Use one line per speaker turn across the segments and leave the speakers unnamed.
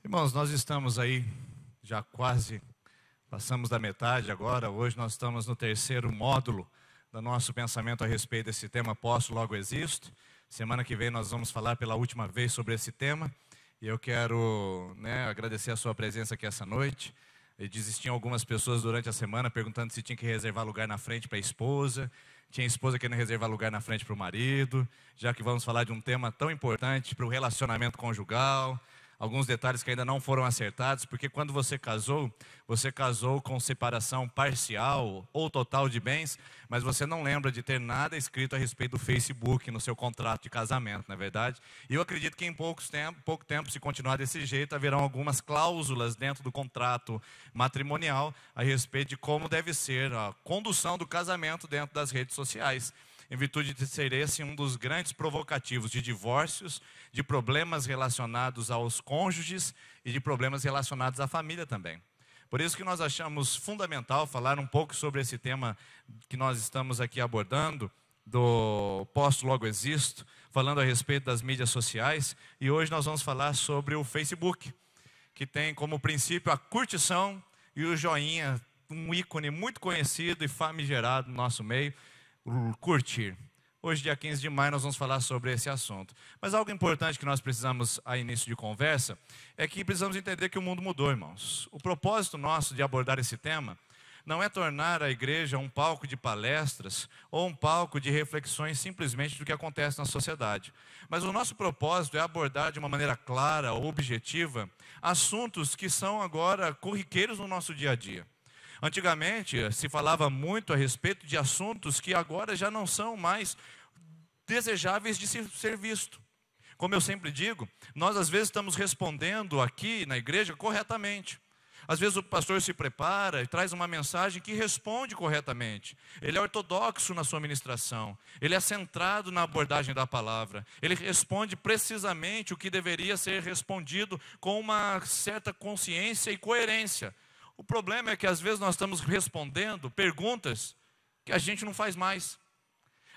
Irmãos, nós estamos aí, já quase passamos da metade agora. Hoje nós estamos no terceiro módulo do nosso pensamento a respeito desse tema, Posso, Logo Existo. Semana que vem nós vamos falar pela última vez sobre esse tema. E eu quero agradecer a sua presença aqui essa noite. Existiam algumas pessoas durante a semana perguntando se tinha que reservar lugar na frente para a esposa. Tinha esposa querendo reservar lugar na frente para o marido. Já que vamos falar de um tema tão importante para o relacionamento conjugal. Alguns detalhes que ainda não foram acertados, porque quando você casou com separação parcial ou total de bens, mas você não lembra de ter nada escrito a respeito do Facebook no seu contrato de casamento, não é verdade? E eu acredito que em pouco tempo, se continuar desse jeito, haverão algumas cláusulas dentro do contrato matrimonial a respeito de como deve ser a condução do casamento dentro das redes sociais, em virtude de ser esse um dos grandes provocativos de divórcios, de problemas relacionados aos cônjuges e de problemas relacionados à família também. Por isso que nós achamos fundamental falar um pouco sobre esse tema que nós estamos aqui abordando, do Posso, Logo Existo, falando a respeito das mídias sociais. E hoje nós vamos falar sobre o Facebook, que tem como princípio a curtição e o joinha, um ícone muito conhecido e famigerado no nosso meio, curtir. Hoje, dia 15 de maio, nós vamos falar sobre esse assunto. Mas algo importante que nós precisamos, a início de conversa, é que precisamos entender que o mundo mudou, irmãos. O propósito nosso de abordar esse tema não é tornar a igreja um palco de palestras ou um palco de reflexões simplesmente do que acontece na sociedade. Mas o nosso propósito é abordar de uma maneira clara, objetiva, assuntos que são agora corriqueiros no nosso dia a dia. Antigamente se falava muito a respeito de assuntos que agora já não são mais desejáveis de ser visto. Como eu sempre digo, nós às vezes estamos respondendo aqui na igreja corretamente. Às vezes o pastor se prepara e traz uma mensagem que responde corretamente. Ele é ortodoxo na sua ministração. Ele é centrado na abordagem da palavra. Ele responde precisamente o que deveria ser respondido com uma certa consciência e coerência. O problema é que às vezes nós estamos respondendo perguntas que a gente não faz mais.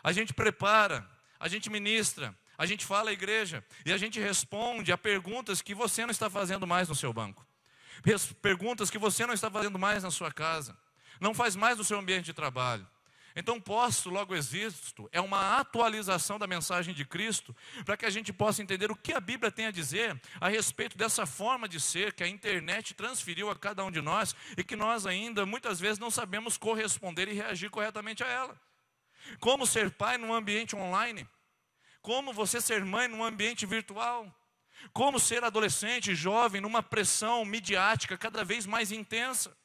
A gente prepara, a gente ministra, a gente fala à igreja e a gente responde a perguntas que você não está fazendo mais no seu banco. Perguntas que você não está fazendo mais na sua casa. Não faz mais no seu ambiente de trabalho. Então, Posso, Logo Existo é uma atualização da mensagem de Cristo para que a gente possa entender o que a Bíblia tem a dizer a respeito dessa forma de ser que a internet transferiu a cada um de nós e que nós ainda muitas vezes não sabemos corresponder e reagir corretamente a ela. Como ser pai num ambiente online? Como você ser mãe num ambiente virtual? Como ser adolescente, jovem, numa pressão midiática cada vez mais intensa?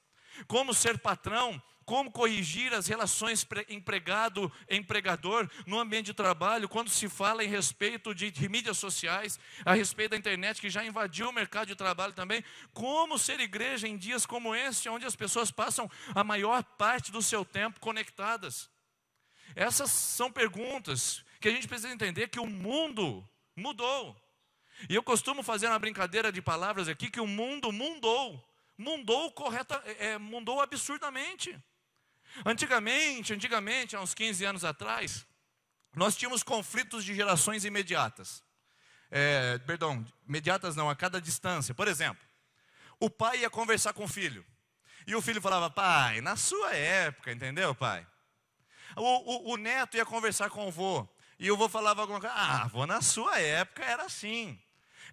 Como ser patrão? Como corrigir as relações empregado-empregador no ambiente de trabalho, quando se fala em respeito de mídias sociais, a respeito da internet que já invadiu o mercado de trabalho também. Como ser igreja em dias como este, onde as pessoas passam a maior parte do seu tempo conectadas? Essas são perguntas que a gente precisa entender que o mundo mudou. E eu costumo fazer uma brincadeira de palavras aqui, que o mundo mudou absurdamente. Antigamente, há uns 15 anos atrás, nós tínhamos conflitos de gerações imediatas. Imediatas não, a cada distância. Por exemplo, o pai ia conversar com o filho. E o filho falava: pai, na sua época, entendeu, pai? O neto ia conversar com o vô. E o vô falava alguma coisa: vô, na sua época era assim.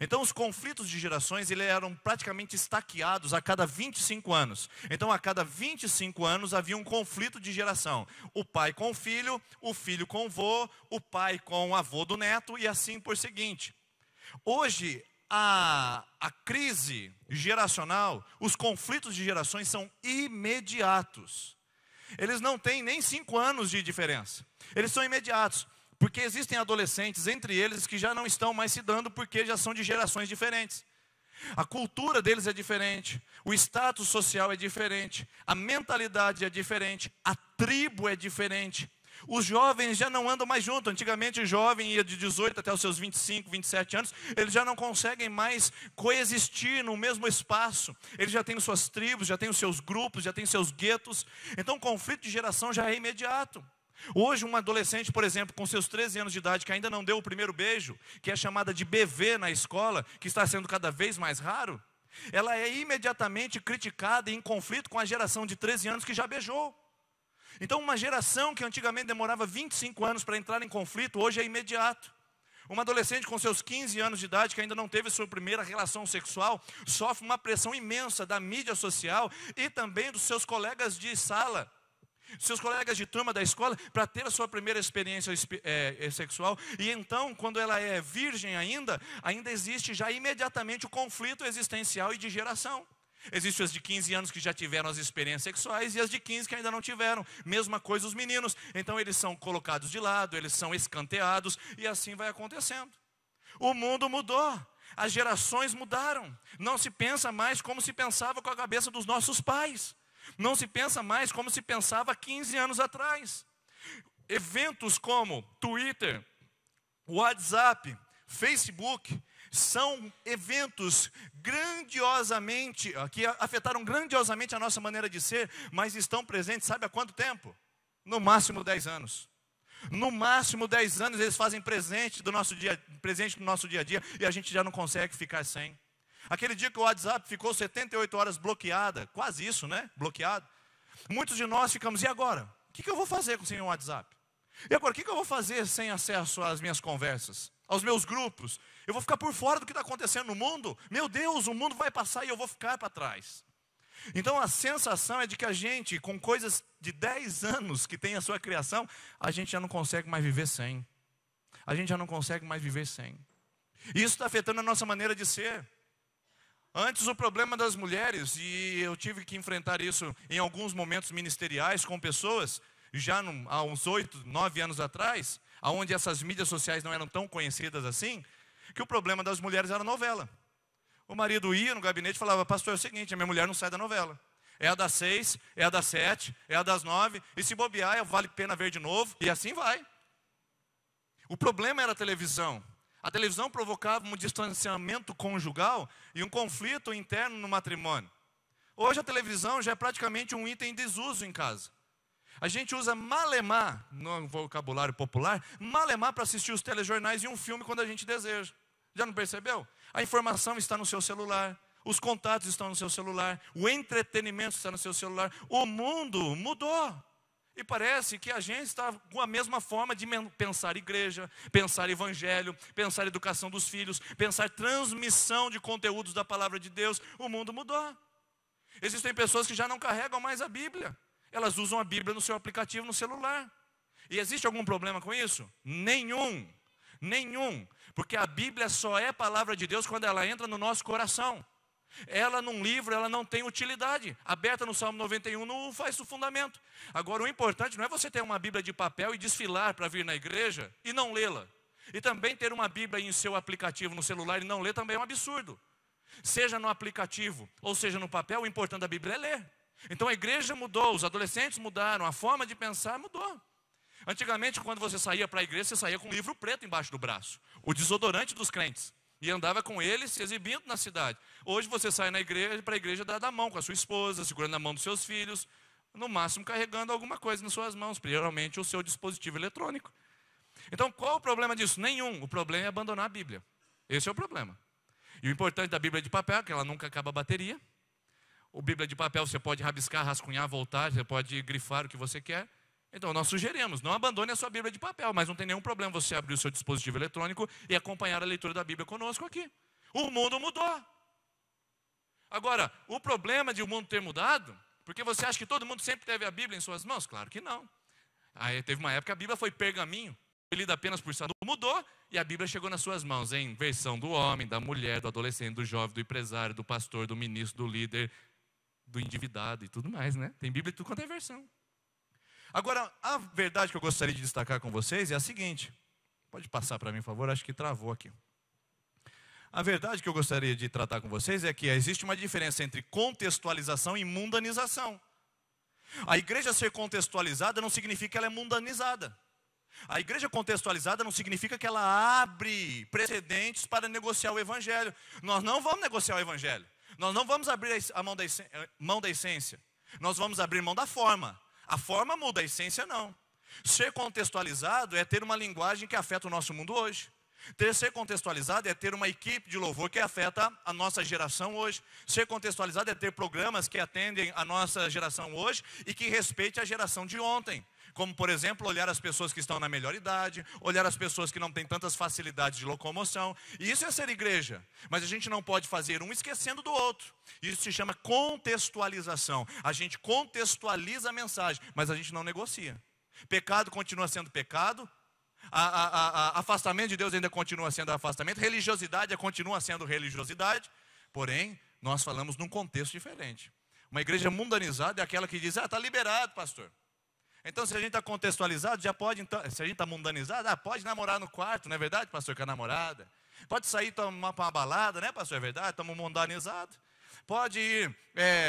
Então os conflitos de gerações eram praticamente estaqueados a cada 25 anos. Então a cada 25 anos havia um conflito de geração. O pai com o filho com o vô, o pai com o avô do neto e assim por seguinte. Hoje a crise geracional, os conflitos de gerações são imediatos. Eles não têm nem 5 anos de diferença. Eles são imediatos. Porque existem adolescentes entre eles que já não estão mais se dando porque já são de gerações diferentes. A cultura deles é diferente, o status social é diferente, a mentalidade é diferente, a tribo é diferente. Os jovens já não andam mais juntos. Antigamente o jovem ia de 18 até os seus 25, 27 anos. Eles já não conseguem mais coexistir no mesmo espaço. Eles já têm suas tribos, já têm os seus grupos, já têm seus guetos. Então o conflito de geração já é imediato. Hoje um adolescente, por exemplo, com seus 13 anos de idade, que ainda não deu o primeiro beijo, que é chamada de bebê na escola, que está sendo cada vez mais raro, ela é imediatamente criticada e em conflito com a geração de 13 anos que já beijou. Então uma geração que antigamente demorava 25 anos para entrar em conflito, hoje é imediato. Uma adolescente com seus 15 anos de idade, que ainda não teve sua primeira relação sexual, sofre uma pressão imensa da mídia social e também dos seus colegas de sala, seus colegas de turma da escola, para ter a sua primeira experiência sexual. E então, quando ela é virgem ainda existe já imediatamente o conflito existencial e de geração. Existem as de 15 anos que já tiveram as experiências sexuais e as de 15 que ainda não tiveram. Mesma coisa os meninos. Então eles são colocados de lado, eles são escanteados e assim vai acontecendo. O mundo mudou, as gerações mudaram. Não se pensa mais como se pensava com a cabeça dos nossos pais. Não se pensa mais como se pensava 15 anos atrás. Eventos como Twitter, WhatsApp, Facebook são eventos grandiosamente, que afetaram grandiosamente a nossa maneira de ser, mas estão presentes, sabe há quanto tempo? No máximo 10 anos. No máximo 10 anos eles fazem presente no nosso dia a dia e a gente já não consegue ficar sem. Aquele dia que o WhatsApp ficou 78 horas bloqueada, quase isso, né? Bloqueado. Muitos de nós ficamos, e agora? O que eu vou fazer sem o WhatsApp? E agora, o que eu vou fazer sem acesso às minhas conversas, aos meus grupos? Eu vou ficar por fora do que está acontecendo no mundo? Meu Deus, o mundo vai passar e eu vou ficar para trás. Então a sensação é de que a gente, com coisas de 10 anos que tem a sua criação, a gente já não consegue mais viver sem. A gente já não consegue mais viver sem. E isso está afetando a nossa maneira de ser. Antes o problema das mulheres, e eu tive que enfrentar isso em alguns momentos ministeriais com pessoas, já há uns 8, 9 anos atrás, onde essas mídias sociais não eram tão conhecidas assim, que o problema das mulheres era a novela. O marido ia no gabinete e falava, pastor, é o seguinte, a minha mulher não sai da novela. É a das 6, é a das 7, é a das 9, e se bobear, vale a pena ver de novo, e assim vai. O problema era a televisão. A televisão provocava um distanciamento conjugal e um conflito interno no matrimônio. Hoje a televisão já é praticamente um item em desuso em casa. A gente usa malemar, no vocabulário popular, malemar para assistir os telejornais e um filme quando a gente deseja. Já não percebeu? A informação está no seu celular, os contatos estão no seu celular, o entretenimento está no seu celular. O mundo mudou. E parece que a gente está com a mesma forma de pensar igreja, pensar evangelho, pensar educação dos filhos, pensar transmissão de conteúdos da palavra de Deus. O mundo mudou. Existem pessoas que já não carregam mais a Bíblia. Elas usam a Bíblia no seu aplicativo no celular. E existe algum problema com isso? Nenhum. Nenhum. Porque a Bíblia só é palavra de Deus quando ela entra no nosso coração. Ela num livro, ela não tem utilidade. Aberta no Salmo 91 não faz o fundamento. Agora o importante não é você ter uma Bíblia de papel e desfilar para vir na igreja e não lê-la. E também ter uma Bíblia em seu aplicativo no celular e não ler também é um absurdo. Seja no aplicativo ou seja no papel, o importante da Bíblia é ler. Então a igreja mudou, os adolescentes mudaram, a forma de pensar mudou. Antigamente, quando você saía para a igreja, você saía com um livro preto embaixo do braço, o desodorante dos crentes, e andava com ele se exibindo na cidade. Hoje você sai na igreja, para a igreja dar da mão com a sua esposa, segurando a mão dos seus filhos, no máximo carregando alguma coisa nas suas mãos, geralmente o seu dispositivo eletrônico. Então qual o problema disso? Nenhum. O problema é abandonar a Bíblia. Esse é o problema. E o importante da Bíblia de papel é que ela nunca acaba a bateria. O Bíblia de papel você pode rabiscar, rascunhar, voltar, você pode grifar o que você quer. Então nós sugerimos, não abandone a sua Bíblia de papel, mas não tem nenhum problema você abrir o seu dispositivo eletrônico e acompanhar a leitura da Bíblia conosco aqui. O mundo mudou. Agora, o problema de o mundo ter mudado, porque você acha que todo mundo sempre teve a Bíblia em suas mãos? Claro que não. Aí teve uma época que a Bíblia foi pergaminho, foi lida apenas por santo, mudou e a Bíblia chegou nas suas mãos em versão do homem, da mulher, do adolescente, do jovem, do empresário, do pastor, do ministro, do líder, do endividado e tudo mais, né? Tem Bíblia de tudo quanto é versão. Agora, a verdade que eu gostaria de destacar com vocês é a seguinte. Pode passar para mim, por favor, acho que travou aqui. A verdade que eu gostaria de tratar com vocês é que existe uma diferença entre contextualização e mundanização. A igreja ser contextualizada não significa que ela é mundanizada. A igreja contextualizada não significa que ela abre precedentes para negociar o evangelho. Nós não vamos negociar o evangelho. Nós não vamos abrir a mão da essência. Nós vamos abrir mão da forma. A forma muda, a essência não. Ser contextualizado é ter uma linguagem que afeta o nosso mundo hoje. Ser contextualizado é ter uma equipe de louvor que afeta a nossa geração hoje. Ser contextualizado é ter programas que atendem a nossa geração hoje e que respeite a geração de ontem. Como, por exemplo, olhar as pessoas que estão na melhor idade, olhar as pessoas que não têm tantas facilidades de locomoção. E isso é ser igreja. Mas a gente não pode fazer um esquecendo do outro. Isso se chama contextualização. A gente contextualiza a mensagem, mas a gente não negocia. Pecado continua sendo pecado. Afastamento de Deus ainda continua sendo afastamento. Religiosidade continua sendo religiosidade. Porém, nós falamos num contexto diferente. Uma igreja mundanizada é aquela que diz: está liberado, pastor. Então, se a gente está contextualizado, já pode, então, se a gente está mundanizado, pode namorar no quarto, não é verdade, pastor, com a namorada? Pode sair tomar para uma balada, né, pastor, é verdade, estamos mundanizados. Pode ir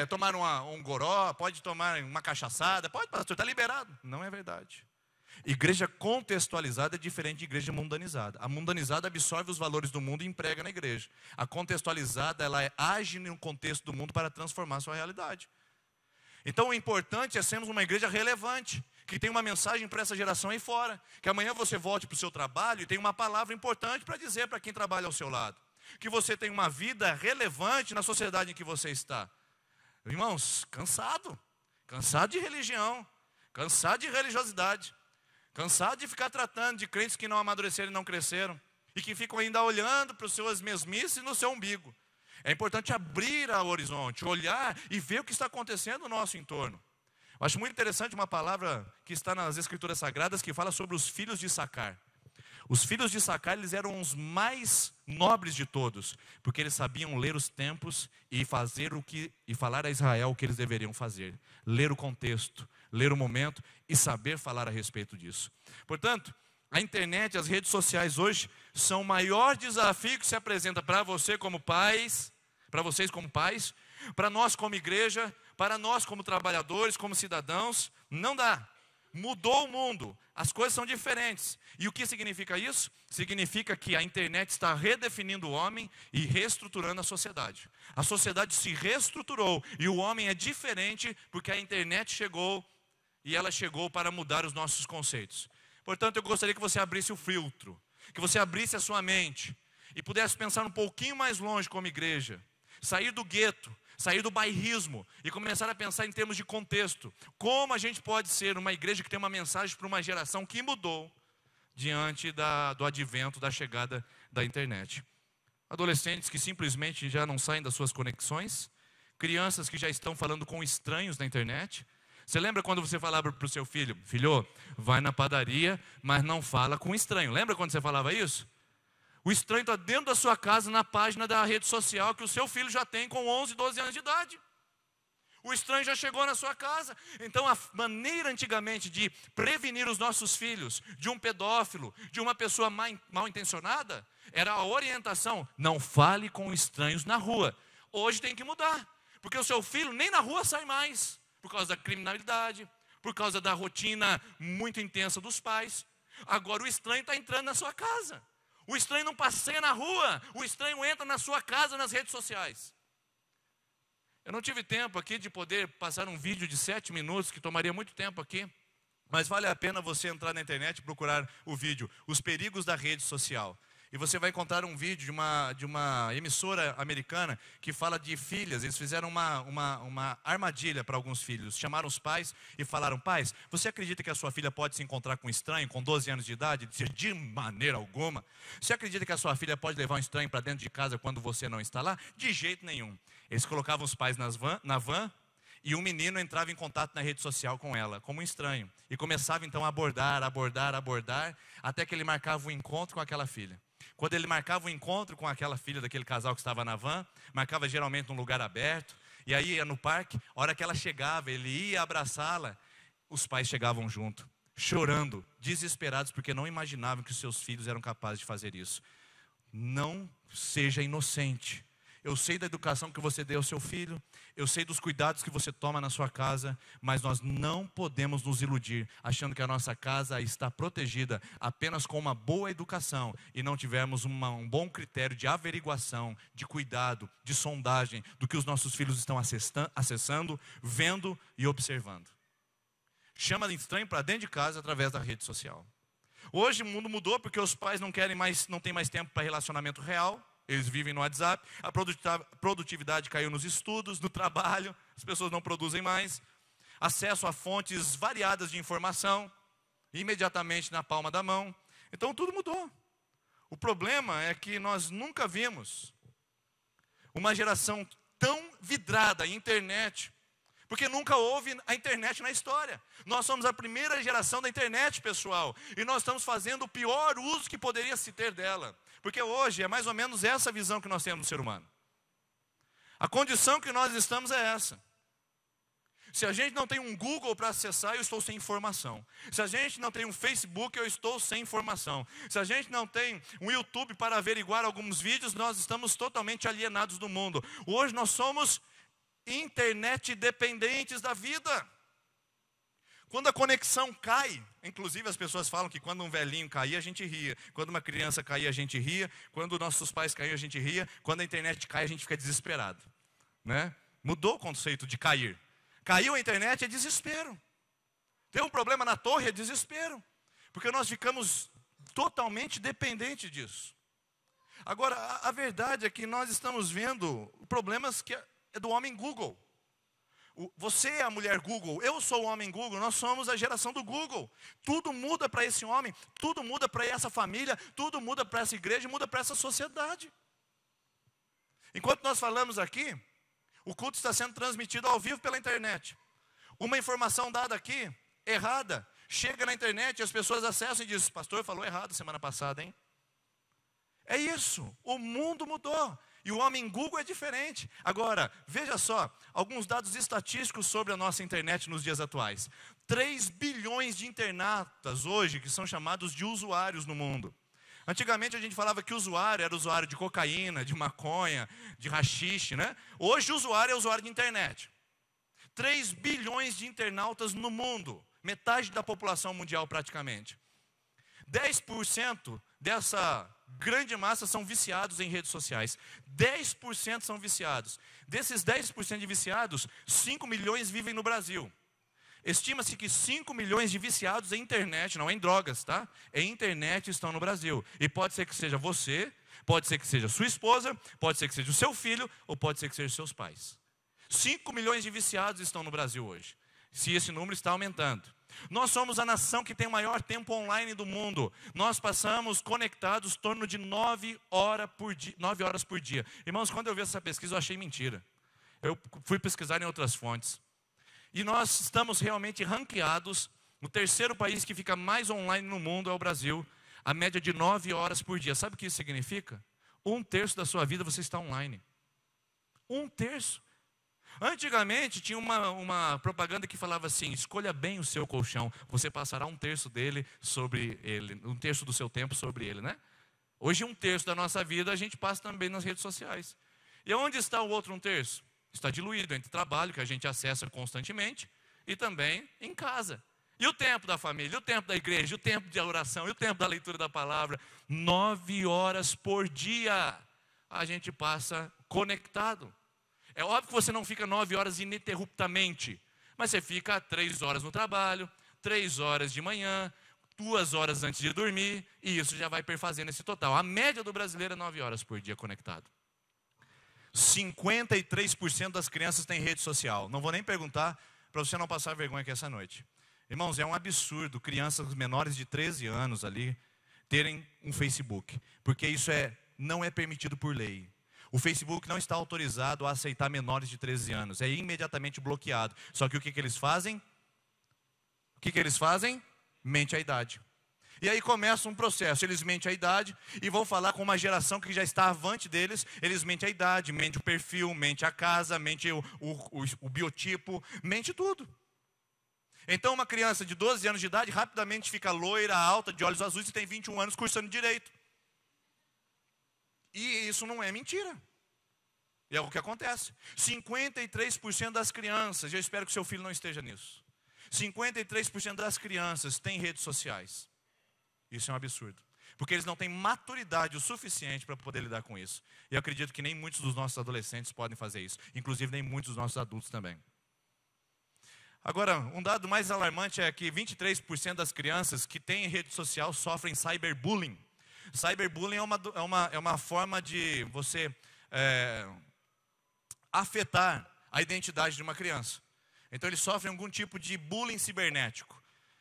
tomar um goró, pode tomar uma cachaçada, pode, pastor, está liberado. Não é verdade. Igreja contextualizada é diferente de igreja mundanizada. A mundanizada absorve os valores do mundo e emprega na igreja. A contextualizada, ela age no contexto do mundo para transformar a sua realidade. Então o importante é sermos uma igreja relevante, que tem uma mensagem para essa geração aí fora. Que amanhã você volte para o seu trabalho e tem uma palavra importante para dizer para quem trabalha ao seu lado. Que você tem uma vida relevante na sociedade em que você está. Irmãos, cansado de religião, cansado de religiosidade, cansado de ficar tratando de crentes que não amadureceram e não cresceram, e que ficam ainda olhando para as suas mesmices no seu umbigo. É importante abrir o horizonte, olhar e ver o que está acontecendo no nosso entorno. Eu acho muito interessante uma palavra que está nas Escrituras Sagradas que fala sobre os filhos de Issacar. Os filhos de Issacar, eles eram os mais nobres de todos, porque eles sabiam ler os tempos e falar a Israel o que eles deveriam fazer. Ler o contexto, ler o momento e saber falar a respeito disso. Portanto, a internet, as redes sociais hoje são o maior desafio que se apresenta para você como pais, para vocês como pais, para nós como igreja, para nós como trabalhadores, como cidadãos. Não dá. Mudou o mundo. As coisas são diferentes. E o que significa isso? Significa que a internet está redefinindo o homem e reestruturando a sociedade. A sociedade se reestruturou e o homem é diferente porque a internet chegou e ela chegou para mudar os nossos conceitos. Portanto, eu gostaria que você abrisse o filtro, que você abrisse a sua mente e pudesse pensar um pouquinho mais longe como igreja, sair do gueto, sair do bairrismo e começar a pensar em termos de contexto. Como a gente pode ser uma igreja que tem uma mensagem para uma geração que mudou diante do advento, da chegada da internet. Adolescentes que simplesmente já não saem das suas conexões, crianças que já estão falando com estranhos na internet. Você lembra quando você falava para o seu filho: filho, vai na padaria, mas não fala com estranho. Lembra quando você falava isso? O estranho está dentro da sua casa, na página da rede social que o seu filho já tem com 11, 12 anos de idade. O estranho já chegou na sua casa. Então a maneira antigamente de prevenir os nossos filhos de um pedófilo, de uma pessoa mal intencionada, era a orientação: não fale com estranhos na rua. Hoje tem que mudar, porque o seu filho nem na rua sai mais, por causa da criminalidade, por causa da rotina muito intensa dos pais. Agora o estranho está entrando na sua casa. O estranho não passeia na rua, o estranho entra na sua casa, nas redes sociais. Eu não tive tempo aqui de poder passar um vídeo de 7 minutos, que tomaria muito tempo aqui, mas vale a pena você entrar na internet e procurar o vídeo, Os Perigos da Rede Social. E você vai encontrar um vídeo de uma emissora americana que fala de filhas. Eles fizeram uma armadilha para alguns filhos. Chamaram os pais e falaram: pais, você acredita que a sua filha pode se encontrar com um estranho com 12 anos de idade? De maneira alguma. Você acredita que a sua filha pode levar um estranho para dentro de casa quando você não está lá? De jeito nenhum. Eles colocavam os pais na van e um menino entrava em contato na rede social com ela, como um estranho. E começava então a abordar, até que ele marcava um encontro com aquela filha. Quando ele marcava um encontro com aquela filha daquele casal que estava na van, marcava geralmente num lugar aberto, e aí ia no parque, a hora que ela chegava, ele ia abraçá-la, os pais chegavam junto, chorando, desesperados, porque não imaginavam que os seus filhos eram capazes de fazer isso. Não seja inocente. Eu sei da educação que você deu ao seu filho, eu sei dos cuidados que você toma na sua casa, mas nós não podemos nos iludir, achando que a nossa casa está protegida apenas com uma boa educação e não tivermos um bom critério de averiguação, de cuidado, de sondagem do que os nossos filhos estão acessando, vendo e observando. Chama de estranho para dentro de casa através da rede social. Hoje o mundo mudou porque os pais não têm mais tempo para relacionamento real. Eles vivem no WhatsApp. A produtividade caiu nos estudos, no trabalho. As pessoas não produzem mais. Acesso a fontes variadas de informação, imediatamente na palma da mão. Então tudo mudou. O problema é que nós nunca vimos uma geração tão vidrada em internet, porque nunca houve a internet na história. Nós somos a primeira geração da internet, pessoal, e nós estamos fazendo o pior uso que poderia se ter dela, porque hoje é mais ou menos essa visão que nós temos do ser humano. A condição que nós estamos é essa. Se a gente não tem um Google para acessar, eu estou sem informação. Se a gente não tem um Facebook, eu estou sem informação. Se a gente não tem um YouTube para averiguar alguns vídeos, nós estamos totalmente alienados do mundo. Hoje nós somos internet dependentes da vida. Quando a conexão cai, inclusive as pessoas falam que quando um velhinho caía, a gente ria. Quando uma criança caía, a gente ria. Quando nossos pais caíam, a gente ria. Quando a internet cai, a gente fica desesperado, né? Mudou o conceito de cair. Caiu a internet é desespero. Tem um problema na torre é desespero. Porque nós ficamos totalmente dependentes disso. Agora, a verdade é que nós estamos vendo problemas que é do homem Google. Você é a mulher Google, eu sou o homem Google, nós somos a geração do Google. Tudo muda para esse homem, tudo muda para essa família, tudo muda para essa igreja, muda para essa sociedade. Enquanto nós falamos aqui, o culto está sendo transmitido ao vivo pela internet. Uma informação dada aqui, errada, chega na internet e as pessoas acessam e dizem: pastor falou errado semana passada, hein? É isso, o mundo mudou. E o homem Google é diferente. Agora, veja só, alguns dados estatísticos sobre a nossa internet nos dias atuais. 3 bilhões de internautas hoje, que são chamados de usuários no mundo. Antigamente a gente falava que o usuário era usuário de cocaína, de maconha, de haxixe, né? Hoje o usuário é usuário de internet. 3 bilhões de internautas no mundo, metade da população mundial praticamente. 10% dessa grande massa são viciados em redes sociais. 10% são viciados. Desses 10% de viciados, 5 milhões vivem no Brasil. Estima-se que 5 milhões de viciados em internet, não em drogas, tá? Em internet estão no Brasil. E pode ser que seja você, pode ser que seja sua esposa, pode ser que seja o seu filho, ou pode ser que seja seus pais. 5 milhões de viciados estão no Brasil hoje. Se esse número está aumentando. Nós somos a nação que tem o maior tempo online do mundo. Nós passamos conectados em torno de 9 horas por dia. Irmãos, quando eu vi essa pesquisa, eu achei mentira. Eu fui pesquisar em outras fontes. E nós estamos realmente ranqueados. O terceiro país que fica mais online no mundo é o Brasil. A média de 9 horas por dia. Sabe o que isso significa? 1/3 da sua vida você está online. 1/3. Antigamente tinha uma propaganda que falava assim: escolha bem o seu colchão, você passará 1/3 dele sobre ele, 1/3 do seu tempo sobre ele, né? Hoje 1/3 da nossa vida a gente passa também nas redes sociais. E onde está o outro 1/3? Está diluído entre trabalho, que a gente acessa constantemente, e também em casa. E o tempo da família, o tempo da igreja, o tempo de oração, e o tempo da leitura da palavra. 9 horas por dia a gente passa conectado. É óbvio que você não fica 9 horas ininterruptamente, mas você fica 3 horas no trabalho, 3 horas de manhã, 2 horas antes de dormir, e isso já vai perfazendo esse total. A média do brasileiro é 9 horas por dia conectado. 53% das crianças têm rede social. Não vou nem perguntar para você não passar vergonha aqui essa noite. Irmãos, é um absurdo crianças menores de 13 anos ali terem um Facebook, porque isso não é permitido por lei. O Facebook não está autorizado a aceitar menores de 13 anos. É imediatamente bloqueado. Só que o que eles fazem? Mente a idade. E aí começa um processo. Eles mentem a idade e vão falar com uma geração que já está avante deles. Eles mentem a idade, mente o perfil, mente a casa, mente o biotipo, mente tudo. Então uma criança de 12 anos de idade rapidamente fica loira, alta, de olhos azuis e tem 21 anos cursando direito. E isso não é mentira. E é o que acontece. 53% das crianças, eu espero que seu filho não esteja nisso. 53% das crianças têm redes sociais. Isso é um absurdo. Porque eles não têm maturidade o suficiente para poder lidar com isso. E eu acredito que nem muitos dos nossos adolescentes podem fazer isso. Inclusive nem muitos dos nossos adultos também. Agora, um dado mais alarmante é que 23% das crianças que têm rede social sofrem cyberbullying. Cyberbullying é uma forma de você afetar a identidade de uma criança. Então eles sofrem algum tipo de bullying cibernético,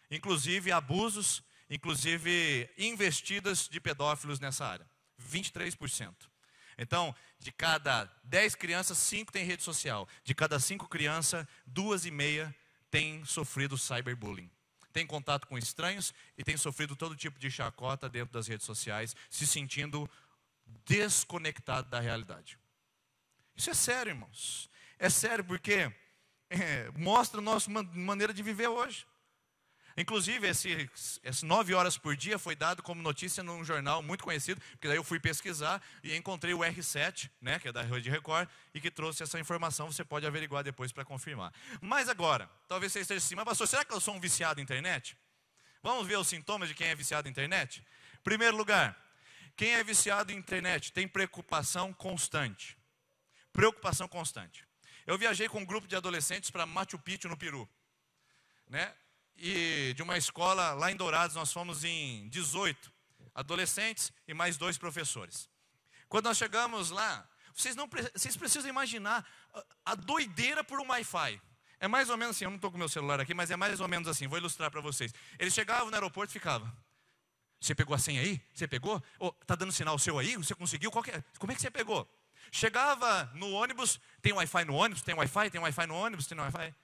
inclusive abusos, inclusive investidas de pedófilos nessa área. 23%. Então, de cada 10 crianças, 5 têm rede social. De cada 5 crianças, 2,5 têm sofrido cyberbullying. Tem contato com estranhos e tem sofrido todo tipo de chacota dentro das redes sociais, se sentindo desconectado da realidade. Isso é sério, irmãos. É sério porque mostra a nossa maneira de viver hoje. Inclusive, essas 9 horas por dia foi dado como notícia num jornal muito conhecido, porque daí eu fui pesquisar e encontrei o R7, né, que é da Rede Record, e que trouxe essa informação. Você pode averiguar depois para confirmar. Mas agora, talvez você esteja assim, mas pastor, será que eu sou um viciado em internet? Vamos ver os sintomas de quem é viciado em internet? Primeiro lugar, quem é viciado em internet tem preocupação constante. Preocupação constante. Eu viajei com um grupo de adolescentes para Machu Picchu, no Peru, né? E de uma escola lá em Dourados, nós fomos em 18 adolescentes e mais 2 professores. Quando nós chegamos lá, vocês precisam imaginar a doideira por um Wi-Fi. É mais ou menos assim, eu não estou com meu celular aqui, mas é mais ou menos assim, vou ilustrar para vocês. Eles chegavam no aeroporto e ficavam: você pegou a senha aí? Você pegou? Está dando sinal seu aí? Você conseguiu? Como é que você pegou? Chegava no ônibus, tem Wi-Fi no ônibus, tem Wi-Fi no ônibus, tem Wi-Fi.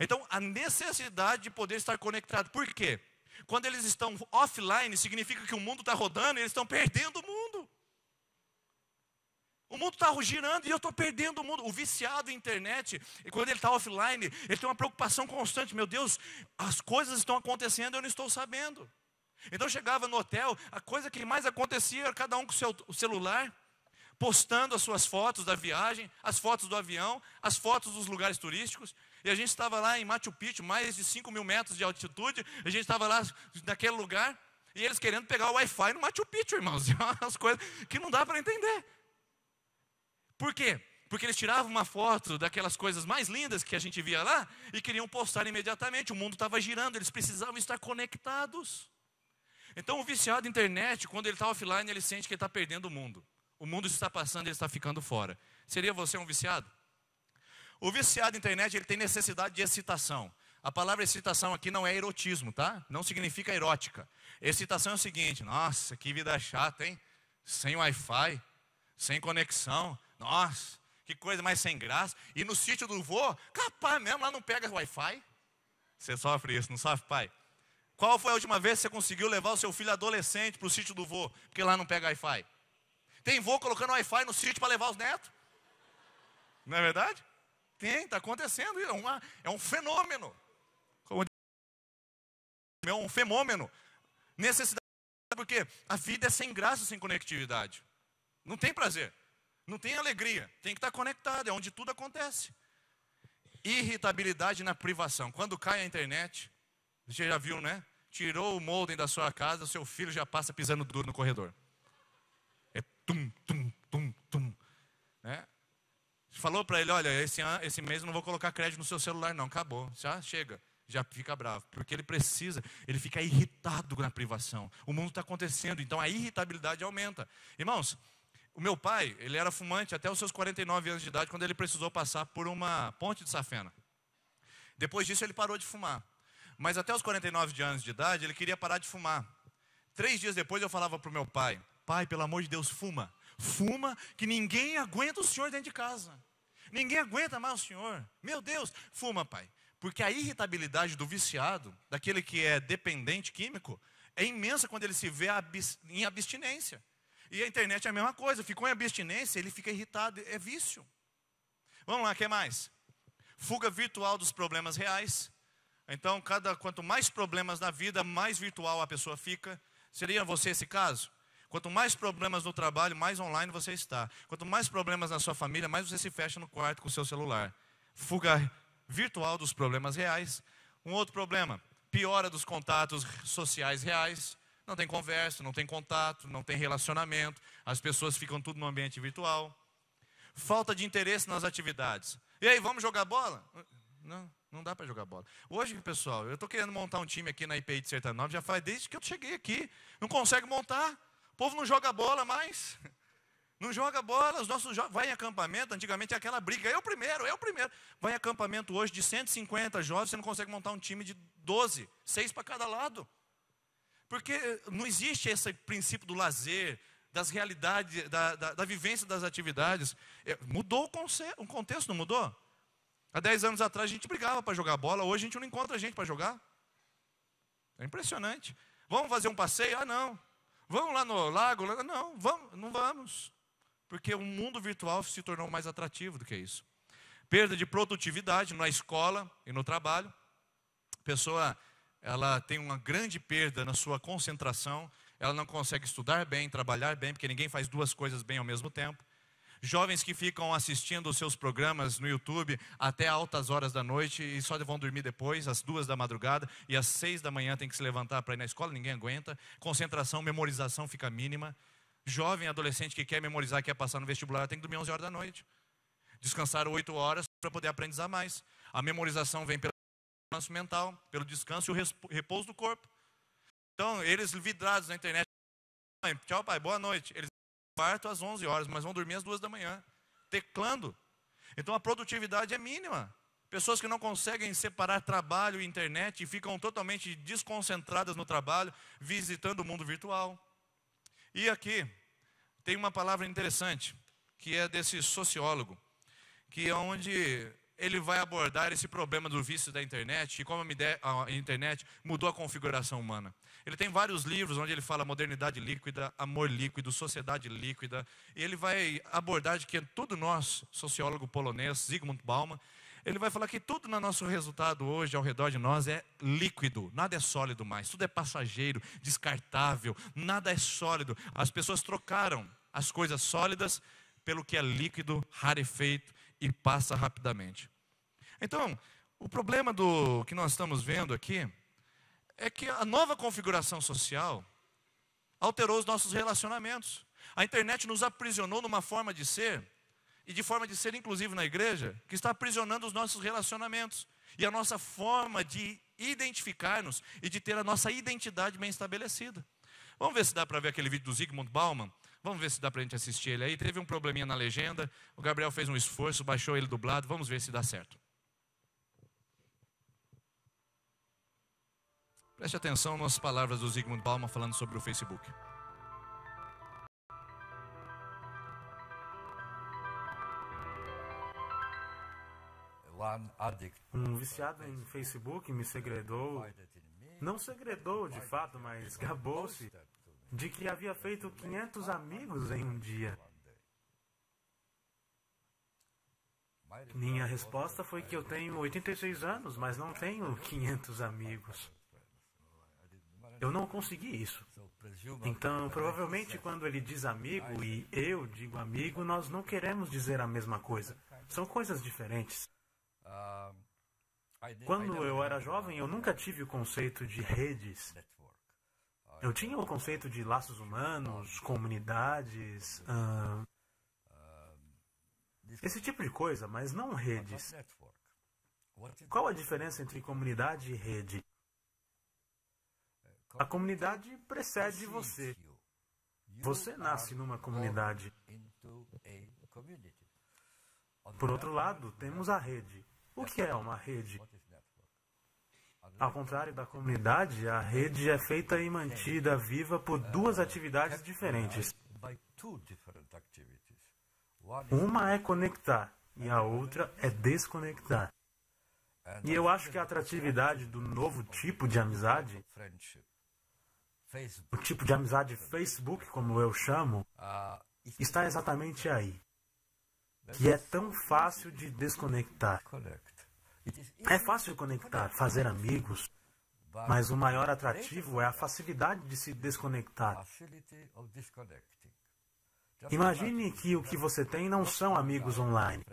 Então, a necessidade de poder estar conectado. Por quê? Quando eles estão offline, significa que o mundo está rodando e eles estão perdendo o mundo. O mundo está girando e eu estou perdendo o mundo. O viciado em internet, e quando ele está offline, ele tem uma preocupação constante. Meu Deus, as coisas estão acontecendo e eu não estou sabendo. Então, chegava no hotel, a coisa que mais acontecia era cada um com o celular, postando as suas fotos da viagem, as fotos do avião, as fotos dos lugares turísticos. E a gente estava lá em Machu Picchu, mais de 5.000 metros de altitude. A gente estava lá naquele lugar, e eles querendo pegar o Wi-Fi no Machu Picchu, irmãos. As coisas que não dá para entender. Por quê? Porque eles tiravam uma foto daquelas coisas mais lindas que a gente via lá e queriam postar imediatamente. O mundo estava girando, eles precisavam estar conectados. Então o viciado em internet, quando ele está offline, ele sente que ele está perdendo o mundo. O mundo está passando e ele está ficando fora. Seria você um viciado? O viciado em internet, ele tem necessidade de excitação. A palavra excitação aqui não é erotismo, tá? Não significa erótica. Excitação é o seguinte: nossa, que vida chata, hein? Sem Wi-Fi, sem conexão. Nossa, que coisa mais sem graça. E no sítio do vô, capaz mesmo, lá não pega Wi-Fi. Você sofre isso, não sofre, pai? Qual foi a última vez que você conseguiu levar o seu filho adolescente para o sítio do vô? Porque lá não pega Wi-Fi. Tem vô colocando Wi-Fi no sítio para levar os netos. Não é verdade? Tem, está acontecendo. É um fenômeno. É um fenômeno. Necessidade, porque a vida é sem graça, sem conectividade. Não tem prazer. Não tem alegria. Tem que estar conectado. É onde tudo acontece. Irritabilidade na privação. Quando cai a internet, você já viu, né? Tirou o modem da sua casa, o seu filho já passa pisando duro no corredor. É tum, tum, tum, tum. Né? Falou para ele: olha, esse mês eu não vou colocar crédito no seu celular não, acabou, já chega. Já fica bravo, porque ele fica irritado na privação. O mundo está acontecendo, então a irritabilidade aumenta. Irmãos, o meu pai, ele era fumante até os seus 49 anos de idade, quando ele precisou passar por uma ponte de safena. Depois disso ele parou de fumar. Mas até os 49 anos de idade, ele queria parar de fumar. 3 dias depois eu falava para o meu pai: pai, pelo amor de Deus, fuma. Fuma, que ninguém aguenta o senhor dentro de casa. Ninguém aguenta mais o senhor. Meu Deus, fuma, pai. Porque a irritabilidade do viciado, daquele que é dependente químico, é imensa quando ele se vê em abstinência. E a internet é a mesma coisa. Ficou em abstinência, ele fica irritado. É vício. Vamos lá, o que mais? Fuga virtual dos problemas reais. Então, quanto mais problemas na vida, mais virtual a pessoa fica. Seria você esse caso? Quanto mais problemas no trabalho, mais online você está. Quanto mais problemas na sua família, mais você se fecha no quarto com o seu celular. Fuga virtual dos problemas reais. Um outro problema: piora dos contatos sociais reais. Não tem conversa, não tem contato, não tem relacionamento. As pessoas ficam tudo no ambiente virtual. Falta de interesse nas atividades. E aí, vamos jogar bola? Não dá para jogar bola. Hoje, pessoal, eu estou querendo montar um time aqui na IPI de Sertanópolis, já faz desde que eu cheguei aqui. Não consegue montar. O povo não joga bola mais. Não joga bola. Os nossos vai em acampamento, antigamente é aquela briga. Eu primeiro. Vai em acampamento hoje de 150 jovens, você não consegue montar um time de 12, 6 para cada lado. Porque não existe esse princípio do lazer, das realidades, da vivência das atividades. Mudou o contexto, não mudou? Há 10 anos atrás a gente brigava para jogar bola, hoje a gente não encontra gente para jogar. É impressionante. Vamos fazer um passeio? Ah, não. Vamos lá no lago? Não, não vamos. Porque o mundo virtual se tornou mais atrativo do que isso. Perda de produtividade na escola e no trabalho. A pessoa, ela tem uma grande perda na sua concentração. Ela não consegue estudar bem, trabalhar bem, porque ninguém faz duas coisas bem ao mesmo tempo. Jovens que ficam assistindo os seus programas no YouTube até altas horas da noite e só vão dormir depois, às 2 da madrugada, e às 6 da manhã tem que se levantar para ir na escola, ninguém aguenta. Concentração, memorização fica mínima. Jovem, adolescente que quer memorizar, quer passar no vestibular, tem que dormir 11 horas da noite. Descansar 8 horas para poder aprender mais. A memorização vem pelo descanso mental, pelo descanso e o repouso do corpo. Então, eles vidrados na internet, tchau pai, boa noite. Eles partem às 11 horas, mas vão dormir às 2 da manhã, teclando. Então a produtividade é mínima. Pessoas que não conseguem separar trabalho e internet e ficam totalmente desconcentradas no trabalho, visitando o mundo virtual. E aqui tem uma palavra interessante, que é desse sociólogo, que é onde ele vai abordar esse problema do vício da internet e como a internet mudou a configuração humana. Ele tem vários livros onde ele fala modernidade líquida, amor líquido, sociedade líquida. E ele vai abordar de que tudo nós, sociólogo polonês, Zygmunt Bauman, ele vai falar que tudo no nosso resultado hoje, ao redor de nós, é líquido. Nada é sólido mais, tudo é passageiro, descartável, nada é sólido. As pessoas trocaram as coisas sólidas pelo que é líquido, rarefeito e passa rapidamente. Então, o problema que nós estamos vendo aqui é que a nova configuração social alterou os nossos relacionamentos. A internet nos aprisionou numa forma de ser, e de forma de ser inclusive na igreja, que está aprisionando os nossos relacionamentos. E a nossa forma de identificar-nos e de ter a nossa identidade bem estabelecida. Vamos ver se dá para ver aquele vídeo do Zygmunt Bauman? Vamos ver se dá para a gente assistir ele aí. Teve um probleminha na legenda, o Gabriel fez um esforço, baixou ele dublado, vamos ver se dá certo. Preste atenção nas palavras do Zygmunt Bauman falando sobre o Facebook.
Um viciado em Facebook me segredou, não segredou de fato, mas gabou-se de que havia feito 500 amigos em um dia. Minha resposta foi que eu tenho 86 anos, mas não tenho 500 amigos. Eu não consegui isso. Então, provavelmente, quando ele diz amigo e eu digo amigo, nós não queremos dizer a mesma coisa. São coisas diferentes. Quando eu era jovem, eu nunca tive o conceito de redes. Eu tinha o conceito de laços humanos, comunidades, esse tipo de coisa, mas não redes. Qual a diferença entre comunidade e rede? A comunidade precede você. Você nasce numa comunidade. Por outro lado, temos a rede. O que é uma rede? Ao contrário da comunidade, a rede é feita e mantida viva por duas atividades diferentes. Uma é conectar e a outra é desconectar. E eu acho que a atratividade do novo tipo de amizade, o tipo de amizade Facebook, como eu chamo, está exatamente aí. Que é tão fácil de desconectar. É fácil conectar, fazer amigos, mas o maior atrativo é a facilidade de se desconectar. Imagine que o que você tem não são amigos online,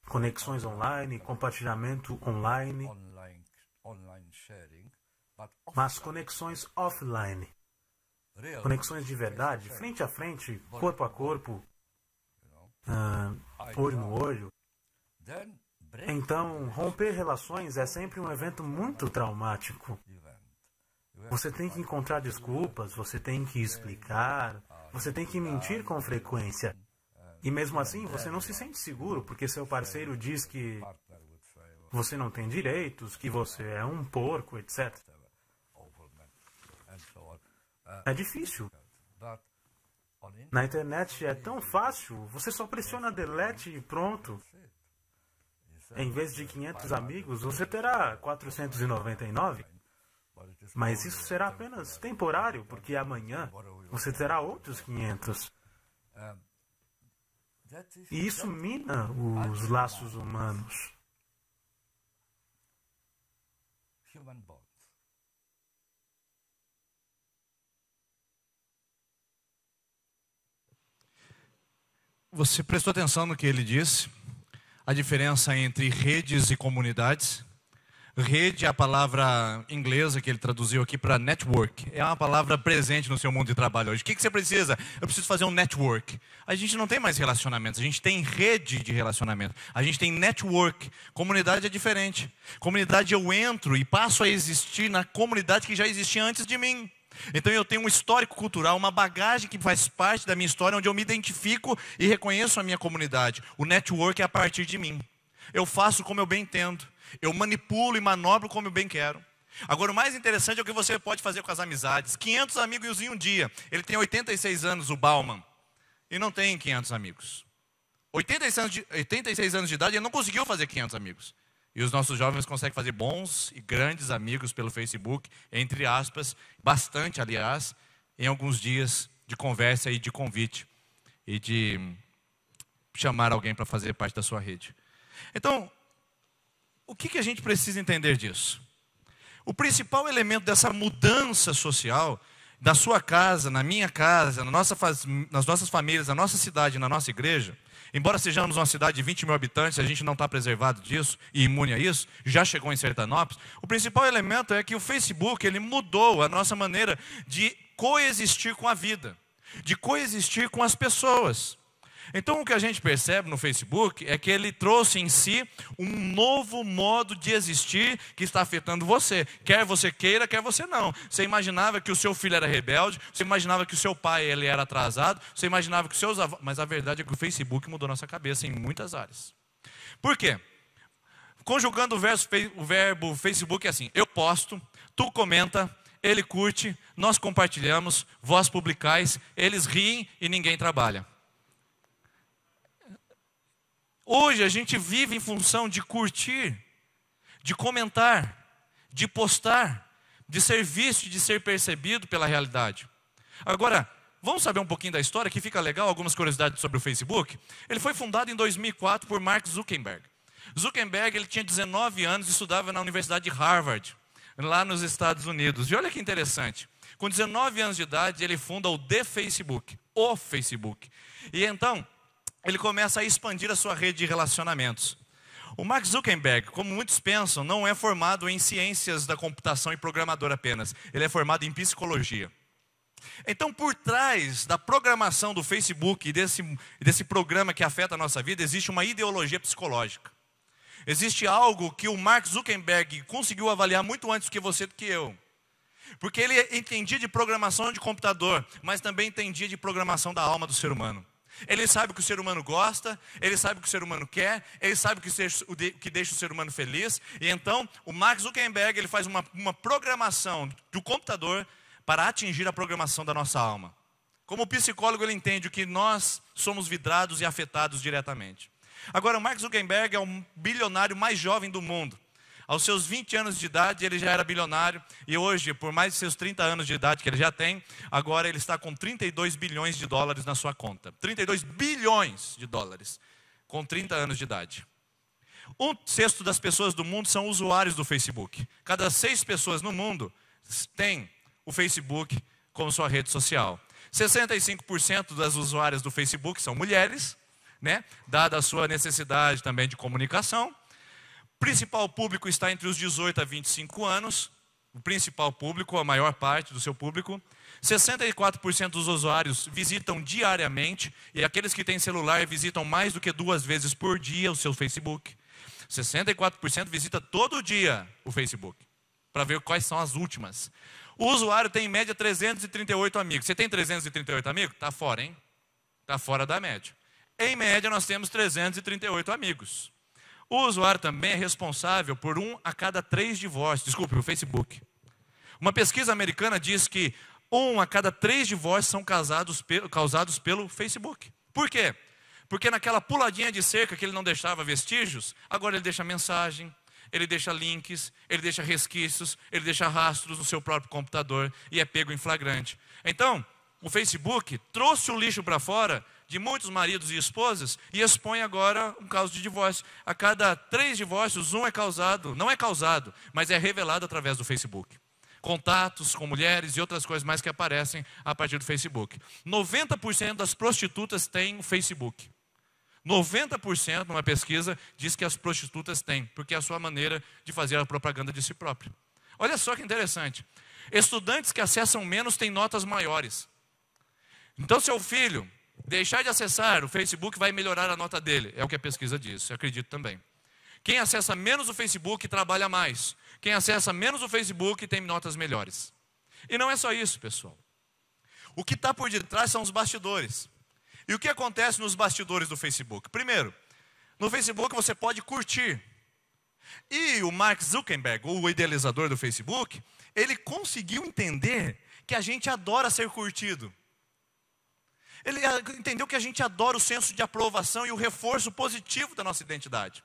conexões online, compartilhamento online, mas conexões offline, conexões de verdade, frente a frente, corpo a corpo, olho no olho. Então, romper relações é sempre um evento muito traumático. Você tem que encontrar desculpas, você tem que explicar, você tem que mentir com frequência. E mesmo assim, você não se sente seguro, porque seu parceiro diz que você não tem direitos, que você é um porco, etc. É difícil. Na internet é tão fácil, você só pressiona delete e pronto. Em vez de 500 amigos, você terá 499. Mas isso será apenas temporário, porque amanhã você terá outros 500. E isso mina os laços humanos.
Você prestou atenção no que ele disse? A diferença entre redes e comunidades? Rede é a palavra inglesa que ele traduziu aqui para network. É uma palavra presente no seu mundo de trabalho hoje. O que você precisa? Eu preciso fazer um network. A gente não tem mais relacionamentos, a gente tem rede de relacionamento. A gente tem network. Comunidade é diferente. Comunidade eu entro e passo a existir na comunidade que já existia antes de mim. Então eu tenho um histórico cultural, uma bagagem que faz parte da minha história, onde eu me identifico e reconheço a minha comunidade. O network é a partir de mim. Eu faço como eu bem entendo. Eu manipulo e manobro como eu bem quero. Agora, o mais interessante é o que você pode fazer com as amizades. 500 amigos em um dia. Ele tem 86 anos, o Bauman, e não tem 500 amigos. 86 anos de idade, ele não conseguiu fazer 500 amigos. E os nossos jovens conseguem fazer bons e grandes amigos pelo Facebook, entre aspas, bastante, aliás, em alguns dias de conversa e de convite. E de chamar alguém para fazer parte da sua rede. Então, o que a gente precisa entender disso? O principal elemento dessa mudança social, da sua casa, na minha casa, nas nossas famílias, na nossa cidade, na nossa igreja, embora sejamos uma cidade de 20 mil habitantes, a gente não está preservado disso e imune a isso, já chegou em Sertanópolis, o principal elemento é que o Facebook, ele mudou a nossa maneira de coexistir com a vida, de coexistir com as pessoas. Então o que a gente percebe no Facebook é que ele trouxe em si um novo modo de existir que está afetando você. Quer você queira, quer você não. Você imaginava que o seu filho era rebelde, você imaginava que o seu pai ele era atrasado, você imaginava que os seus avós... Mas a verdade é que o Facebook mudou nossa cabeça em muitas áreas. Por quê? Conjugando o verbo Facebook é assim: eu posto, tu comenta, ele curte, nós compartilhamos, vós publicais, eles riem e ninguém trabalha. Hoje a gente vive em função de curtir, de comentar, de postar, de ser visto, de ser percebido pela realidade. Agora, vamos saber um pouquinho da história, que fica legal, algumas curiosidades sobre o Facebook. Ele foi fundado em 2004 por Mark Zuckerberg. Zuckerberg, ele tinha 19 anos e estudava na Universidade de Harvard, lá nos Estados Unidos. E olha que interessante, com 19 anos de idade, ele funda o Facebook. E então, ele começa a expandir a sua rede de relacionamentos. O Mark Zuckerberg, como muitos pensam, não é formado em ciências da computação e programador apenas. Ele é formado em psicologia. Então, por trás da programação do Facebook e desse programa que afeta a nossa vida, existe uma ideologia psicológica. Existe algo que o Mark Zuckerberg conseguiu avaliar muito antes do que você, do que eu. Porque ele entendia de programação de computador, mas também entendia de programação da alma do ser humano. Ele sabe o que o ser humano gosta, ele sabe o que o ser humano quer, ele sabe o que deixa o ser humano feliz. E então, o Mark Zuckerberg, ele faz uma programação do computador para atingir a programação da nossa alma. Como psicólogo, ele entende que nós somos vidrados e afetados diretamente. Agora, o Mark Zuckerberg é o bilionário mais jovem do mundo. Aos seus 20 anos de idade, ele já era bilionário. E hoje, por mais de seus 30 anos de idade que ele já tem, agora ele está com 32 bilhões de dólares na sua conta. 32 bilhões de dólares, com 30 anos de idade. 1/6 das pessoas do mundo são usuários do Facebook. Cada 6 pessoas no mundo têm o Facebook como sua rede social. 65% das usuárias do Facebook são mulheres, né? Dada a sua necessidade também de comunicação. O principal público está entre os 18 a 25 anos. O principal público, a maior parte do seu público. 64% dos usuários visitam diariamente. E aqueles que têm celular visitam mais do que 2 vezes por dia o seu Facebook. 64% visita todo dia o Facebook, para ver quais são as últimas. O usuário tem em média 338 amigos. Você tem 338 amigos? Está fora, hein? Está fora da média. Em média, nós temos 338 amigos. O usuário também é responsável por 1 a cada 3 divórcios. Desculpe, o Facebook. Uma pesquisa americana diz que 1 a cada 3 divórcios são causados pelo Facebook. Por quê? Porque naquela puladinha de cerca que ele não deixava vestígios, agora ele deixa mensagem, ele deixa links, ele deixa resquícios, ele deixa rastros no seu próprio computador e é pego em flagrante. Então, o Facebook trouxe o lixo para fora de muitos maridos e esposas e expõe agora um caso de divórcio. A cada 3 divórcios, 1 é causado, não é causado, mas é revelado através do Facebook. Contatos com mulheres e outras coisas mais que aparecem a partir do Facebook. 90% das prostitutas têm o Facebook. 90% numa pesquisa diz que as prostitutas têm, porque é a sua maneira de fazer a propaganda de si próprio. Olha só que interessante. Estudantes que acessam menos têm notas maiores. Então, seu filho deixar de acessar o Facebook vai melhorar a nota dele. É o que a pesquisa diz, eu acredito também. Quem acessa menos o Facebook trabalha mais. Quem acessa menos o Facebook tem notas melhores. E não é só isso, pessoal. O que está por detrás são os bastidores. E o que acontece nos bastidores do Facebook? Primeiro, no Facebook você pode curtir. E o Mark Zuckerberg, o idealizador do Facebook, ele conseguiu entender que a gente adora ser curtido. Ele entendeu que a gente adora o senso de aprovação e o reforço positivo da nossa identidade.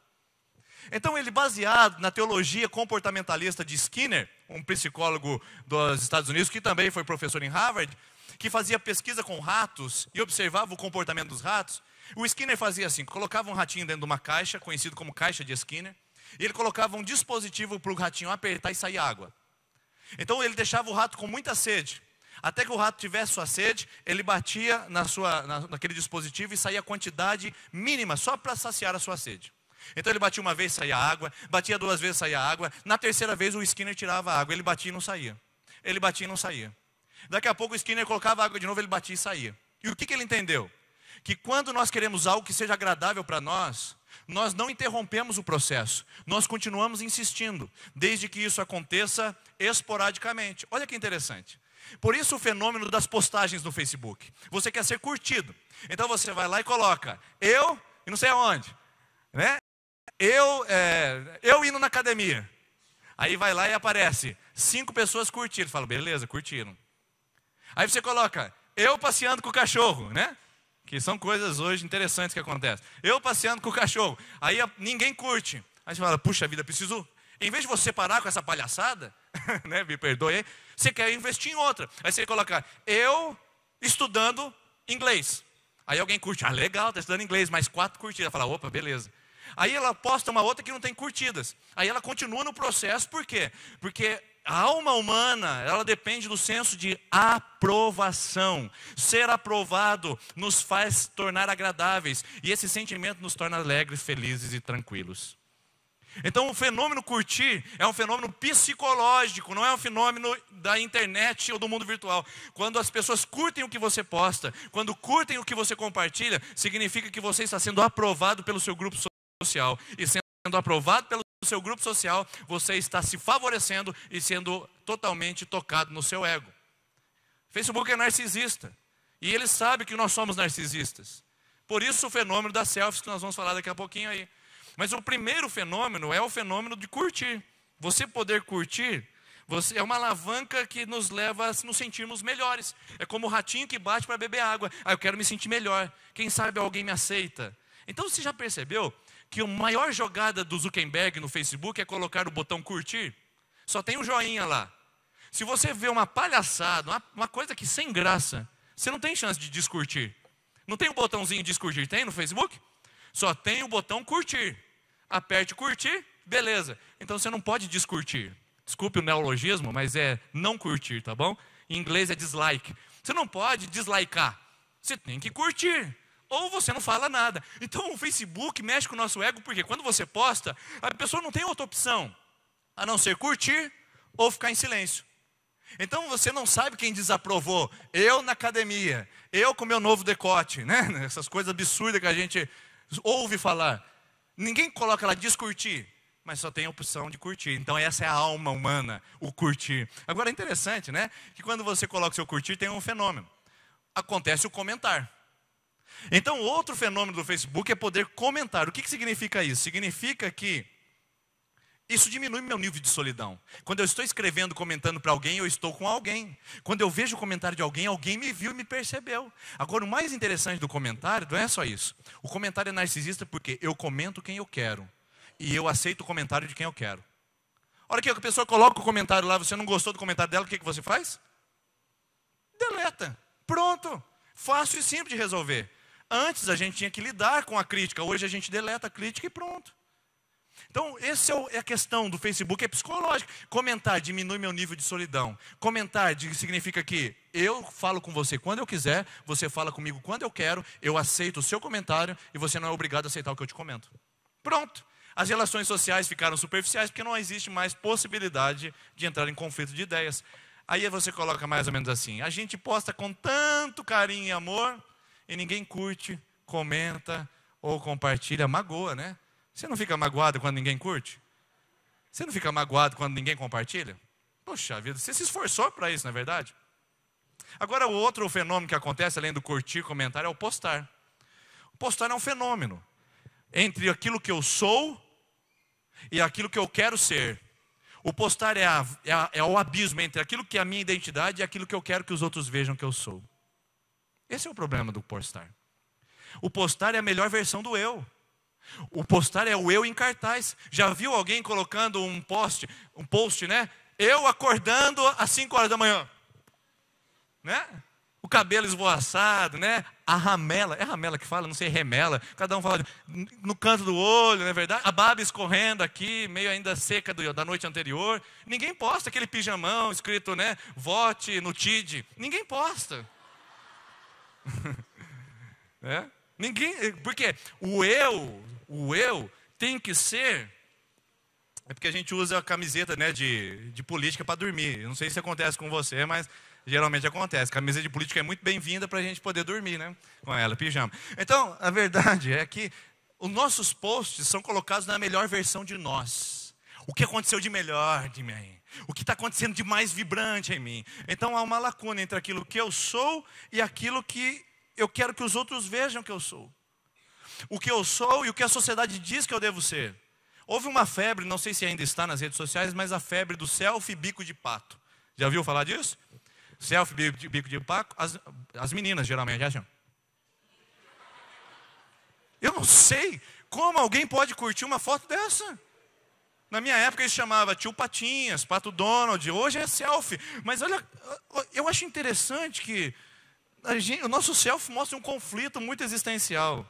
Então ele, baseado na teologia comportamentalista de Skinner, um psicólogo dos Estados Unidos, que também foi professor em Harvard, que fazia pesquisa com ratos e observava o comportamento dos ratos, o Skinner fazia assim, colocava um ratinho dentro de uma caixa, conhecido como caixa de Skinner, e ele colocava um dispositivo para o ratinho apertar e sair água. Então ele deixava o rato com muita sede. Até que o rato tivesse sua sede, ele batia naquele dispositivo e saía a quantidade mínima, só para saciar a sua sede. Então ele batia uma vez, saía água, batia 2 vezes, saía água. Na terceira vez o Skinner tirava a água, ele batia e não saía. Ele batia e não saía. Daqui a pouco o Skinner colocava água de novo, ele batia e saía. E o que ele entendeu? Que quando nós queremos algo que seja agradável para nós não interrompemos o processo, nós continuamos insistindo, desde que isso aconteça esporadicamente. Olha que interessante. Por isso o fenômeno das postagens no Facebook. Você quer ser curtido. Então você vai lá e coloca, eu, e não sei aonde, né? Eu indo na academia. Aí vai lá e aparece 5 pessoas curtiram. Fala, beleza, curtiram. Aí você coloca, eu passeando com o cachorro, né? Que são coisas hoje interessantes que acontecem. Eu passeando com o cachorro. Aí ninguém curte. Aí você fala, puxa vida, preciso... Em vez de você parar com essa palhaçada, né, me perdoe, você quer investir em outra. Aí você coloca, eu estudando inglês. Aí alguém curte, legal, está estudando inglês, mais 4 curtidas. Fala, opa, beleza. Aí ela posta uma outra que não tem curtidas. Aí ela continua no processo, por quê? Porque a alma humana, ela depende do senso de aprovação. Ser aprovado nos faz tornar agradáveis. E esse sentimento nos torna alegres, felizes e tranquilos. Então o fenômeno curtir é um fenômeno psicológico, não é um fenômeno da internet ou do mundo virtual. Quando as pessoas curtem o que você posta, quando curtem o que você compartilha, significa que você está sendo aprovado pelo seu grupo social. E sendo aprovado pelo seu grupo social, você está se favorecendo e sendo totalmente tocado no seu ego. O Facebook é narcisista. E ele sabe que nós somos narcisistas. Por isso o fenômeno das selfies que nós vamos falar daqui a pouquinho aí. Mas o primeiro fenômeno é o fenômeno de curtir. Você poder curtir, é uma alavanca que nos leva a nos sentirmos melhores. É como o ratinho que bate para beber água. Eu quero me sentir melhor. Quem sabe alguém me aceita. Então você já percebeu que a maior jogada do Zuckerberg no Facebook é colocar o botão curtir? Só tem um joinha lá. Se você vê uma palhaçada, uma coisa que sem graça, você não tem chance de descurtir. Não tem um botãozinho de descurtir? Tem no Facebook? Só tem o botão curtir. Aperte curtir, beleza. Então você não pode descurtir. Desculpe o neologismo, mas é não curtir, tá bom? Em inglês é dislike. Você não pode dislikear. Você tem que curtir. Ou você não fala nada. Então o Facebook mexe com o nosso ego, porque quando você posta, a pessoa não tem outra opção, a não ser curtir ou ficar em silêncio. Então você não sabe quem desaprovou. Eu na academia, eu com meu novo decote, né? Essas coisas absurdas que a gente ouve falar. Ninguém coloca lá descurtir, mas só tem a opção de curtir. Então essa é a alma humana, o curtir. Agora é interessante, né? Que quando você coloca o seu curtir, tem um fenômeno. Acontece o comentar. Então outro fenômeno do Facebook é poder comentar. O que significa isso? Significa que isso diminui meu nível de solidão. Quando eu estou escrevendo, comentando para alguém, eu estou com alguém. Quando eu vejo o comentário de alguém, alguém me viu e me percebeu. Agora, o mais interessante do comentário não é só isso. O comentário é narcisista porque eu comento quem eu quero. E eu aceito o comentário de quem eu quero. A hora que a pessoa coloca o comentário lá, você não gostou do comentário dela, o que você faz? Deleta. Pronto. Fácil e simples de resolver. Antes a gente tinha que lidar com a crítica. Hoje a gente deleta a crítica e pronto. Então, essa é a questão do Facebook, é psicológica. Comentar diminui meu nível de solidão. Comentar significa que eu falo com você quando eu quiser, você fala comigo quando eu quero, eu aceito o seu comentário e você não é obrigado a aceitar o que eu te comento. Pronto. As relações sociais ficaram superficiais porque não existe mais possibilidade de entrar em conflito de ideias. Aí você coloca mais ou menos assim: a gente posta com tanto carinho e amor e ninguém curte, comenta ou compartilha, magoa, né? Você não fica magoado quando ninguém curte? Você não fica magoado quando ninguém compartilha? Poxa vida, você se esforçou para isso, não é verdade? Agora, o outro fenômeno que acontece, além do curtir, comentar, é o postar. O postar é um fenômeno entre aquilo que eu sou e aquilo que eu quero ser. O postar é o abismo entre aquilo que é a minha identidade e aquilo que eu quero que os outros vejam que eu sou. Esse é o problema do postar. O postar é a melhor versão do eu. O postar é o eu em cartaz. Já viu alguém colocando um post, né? Eu acordando às 5 horas da manhã. Né? O cabelo esvoaçado, né? A ramela, é ramela que fala, não sei, remela. Cada um fala no canto do olho, não é verdade? A barba escorrendo aqui, meio ainda seca da noite anterior. Ninguém posta aquele pijamão escrito, né? Vote no TID. Ninguém posta. É? Ninguém, porque o eu tem que ser, é porque a gente usa a camiseta, né, de política para dormir. Eu não sei se acontece com você, mas geralmente acontece. Camiseta de política é muito bem-vinda para a gente poder dormir, né, com ela, pijama. Então, a verdade é que os nossos posts são colocados na melhor versão de nós. O que aconteceu de melhor de mim? O que está acontecendo de mais vibrante em mim? Então há uma lacuna entre aquilo que eu sou e aquilo que eu quero que os outros vejam que eu sou. O que eu sou e o que a sociedade diz que eu devo ser. Houve uma febre, não sei se ainda está nas redes sociais, mas a febre do selfie bico de pato. Já ouviu falar disso? Selfie bico de pato, as meninas geralmente acham. Eu não sei como alguém pode curtir uma foto dessa. Na minha época isso chamava tio Patinhas, Pato Donald, hoje é selfie. Mas olha, eu acho interessante que o nosso selfie mostra um conflito muito existencial.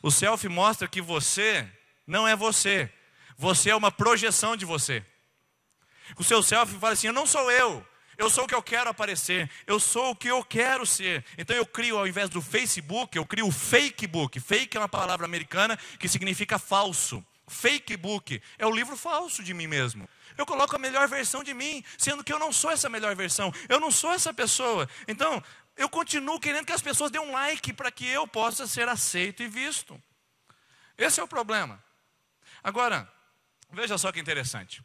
O selfie mostra que você não é você. Você é uma projeção de você. O seu selfie fala assim: eu não sou eu. Eu sou o que eu quero aparecer. Eu sou o que eu quero ser. Então eu crio, ao invés do Facebook, eu crio o Fakebook. Fake é uma palavra americana que significa falso. Fakebook é o livro falso de mim mesmo. Eu coloco a melhor versão de mim, sendo que eu não sou essa melhor versão. Eu não sou essa pessoa. Então, eu continuo querendo que as pessoas dêem um like para que eu possa ser aceito e visto. Esse é o problema. Agora, veja só que interessante.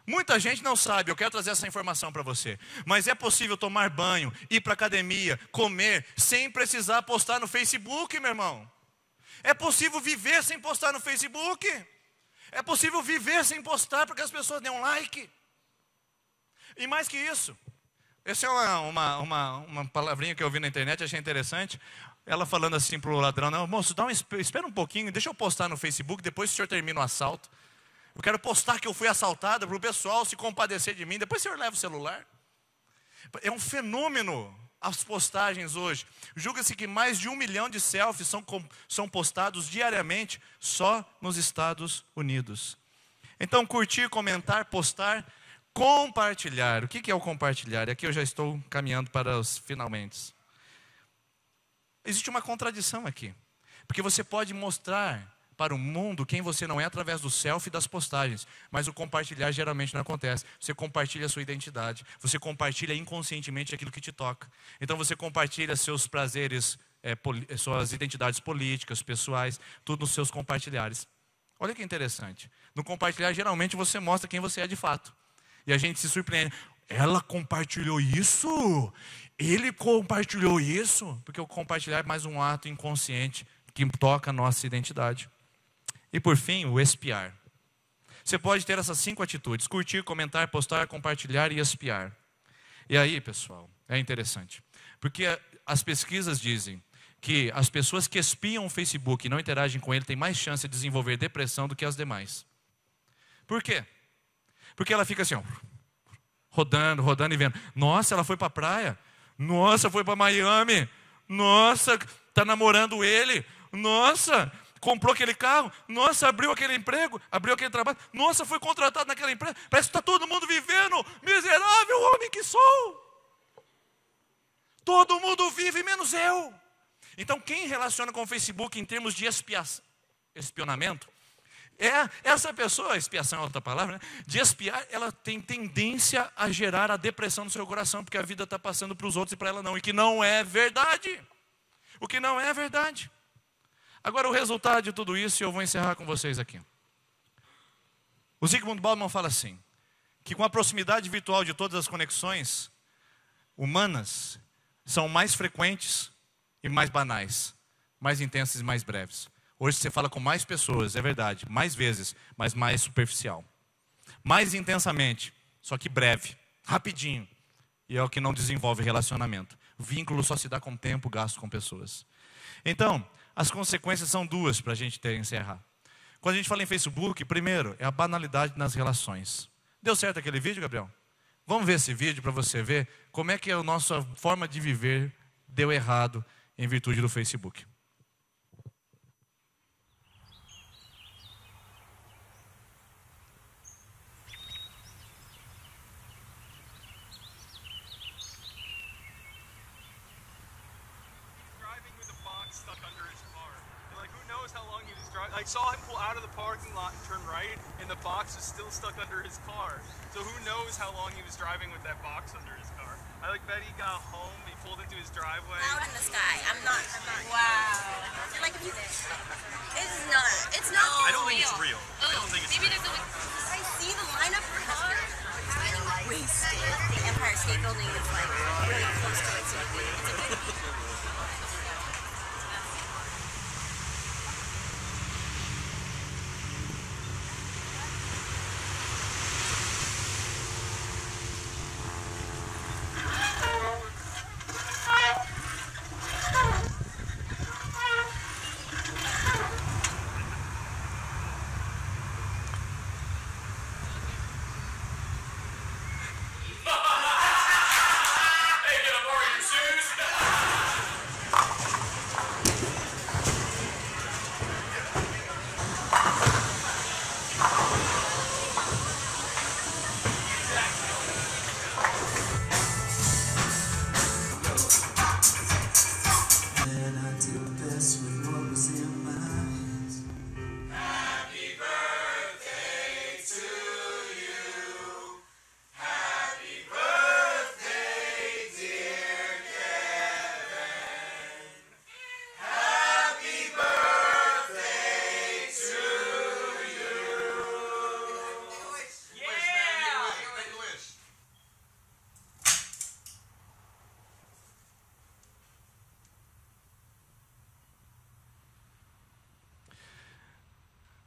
Muita gente não sabe, eu quero trazer essa informação para você. Mas é possível tomar banho, ir para a academia, comer, sem precisar postar no Facebook, meu irmão. É possível viver sem postar no Facebook. É possível viver sem postar para que as pessoas dêem um like. E mais que isso, essa é uma palavrinha que eu vi na internet, achei interessante. Ela falando assim para o ladrão: não, moço, espera um pouquinho, deixa eu postar no Facebook, depois o senhor termina o assalto. Eu quero postar que eu fui assaltada para o pessoal se compadecer de mim, depois o senhor leva o celular. É um fenômeno as postagens hoje. Julga-se que mais de 1 milhão de selfies são postados diariamente só nos Estados Unidos. Então, curtir, comentar, postar, compartilhar. O que é o compartilhar? Aqui eu já estou caminhando para os finalmente. Existe uma contradição aqui. Porque você pode mostrar para o mundo quem você não é através do selfie e das postagens. Mas o compartilhar geralmente não acontece. Você compartilha a sua identidade. Você compartilha inconscientemente aquilo que te toca. Então você compartilha seus prazeres, suas identidades políticas, pessoais, tudo nos seus compartilhares. Olha que interessante. No compartilhar, geralmente você mostra quem você é de fato. E a gente se surpreende. Ela compartilhou isso? Ele compartilhou isso? Porque o compartilhar é mais um ato inconsciente que toca a nossa identidade. E por fim, o espiar. Você pode ter essas 5 atitudes: curtir, comentar, postar, compartilhar e espiar. E aí, pessoal, é interessante. Porque as pesquisas dizem que as pessoas que espiam o Facebook e não interagem com ele têm mais chance de desenvolver depressão do que as demais. Por quê? Porque ela fica assim, ó, rodando, rodando e vendo. Nossa, ela foi para a praia. Nossa, foi para Miami. Nossa, está namorando ele. Nossa, comprou aquele carro. Nossa, abriu aquele emprego. Abriu aquele trabalho. Nossa, foi contratado naquela empresa. Parece que está todo mundo vivendo. Miserável homem que sou. Todo mundo vive, menos eu. Então, quem relaciona com o Facebook em termos de espionamento, essa pessoa, expiação é outra palavra, né? De espiar, ela tem tendência a gerar a depressão no seu coração, porque a vida está passando para os outros e para ela não, e que não é verdade. O que não é verdade. Agora, o resultado de tudo isso, eu vou encerrar com vocês aqui. O Zygmunt Bauman fala assim, que com a proximidade virtual de todas as conexões humanas, são mais frequentes e mais banais, mais intensas e mais breves. Hoje você fala com mais pessoas, é verdade, mais vezes, mas mais superficial. Mais intensamente, só que breve, rapidinho. E é o que não desenvolve relacionamento. O vínculo só se dá com tempo gasto com pessoas. Então, as consequências são 2 para a gente encerrar. Quando a gente fala em Facebook, primeiro, é a banalidade nas relações. Deu certo aquele vídeo, Gabriel? Vamos ver esse vídeo para você ver como é que a nossa forma de viver deu errado em virtude do Facebook.
I saw him pull out of the parking lot and turn right, and the box was still stuck under his car. So who knows how long he was driving with that box under his car. I bet he got home, he pulled into his driveway.
Out in the sky. I'm not. Wow. Like if you, it's not.
I don't think it's real. I don't think it's
maybe
real.
there's a. I see the lineup for cars. It's really wasted. The Empire State Building is like really close to it, so it's a good.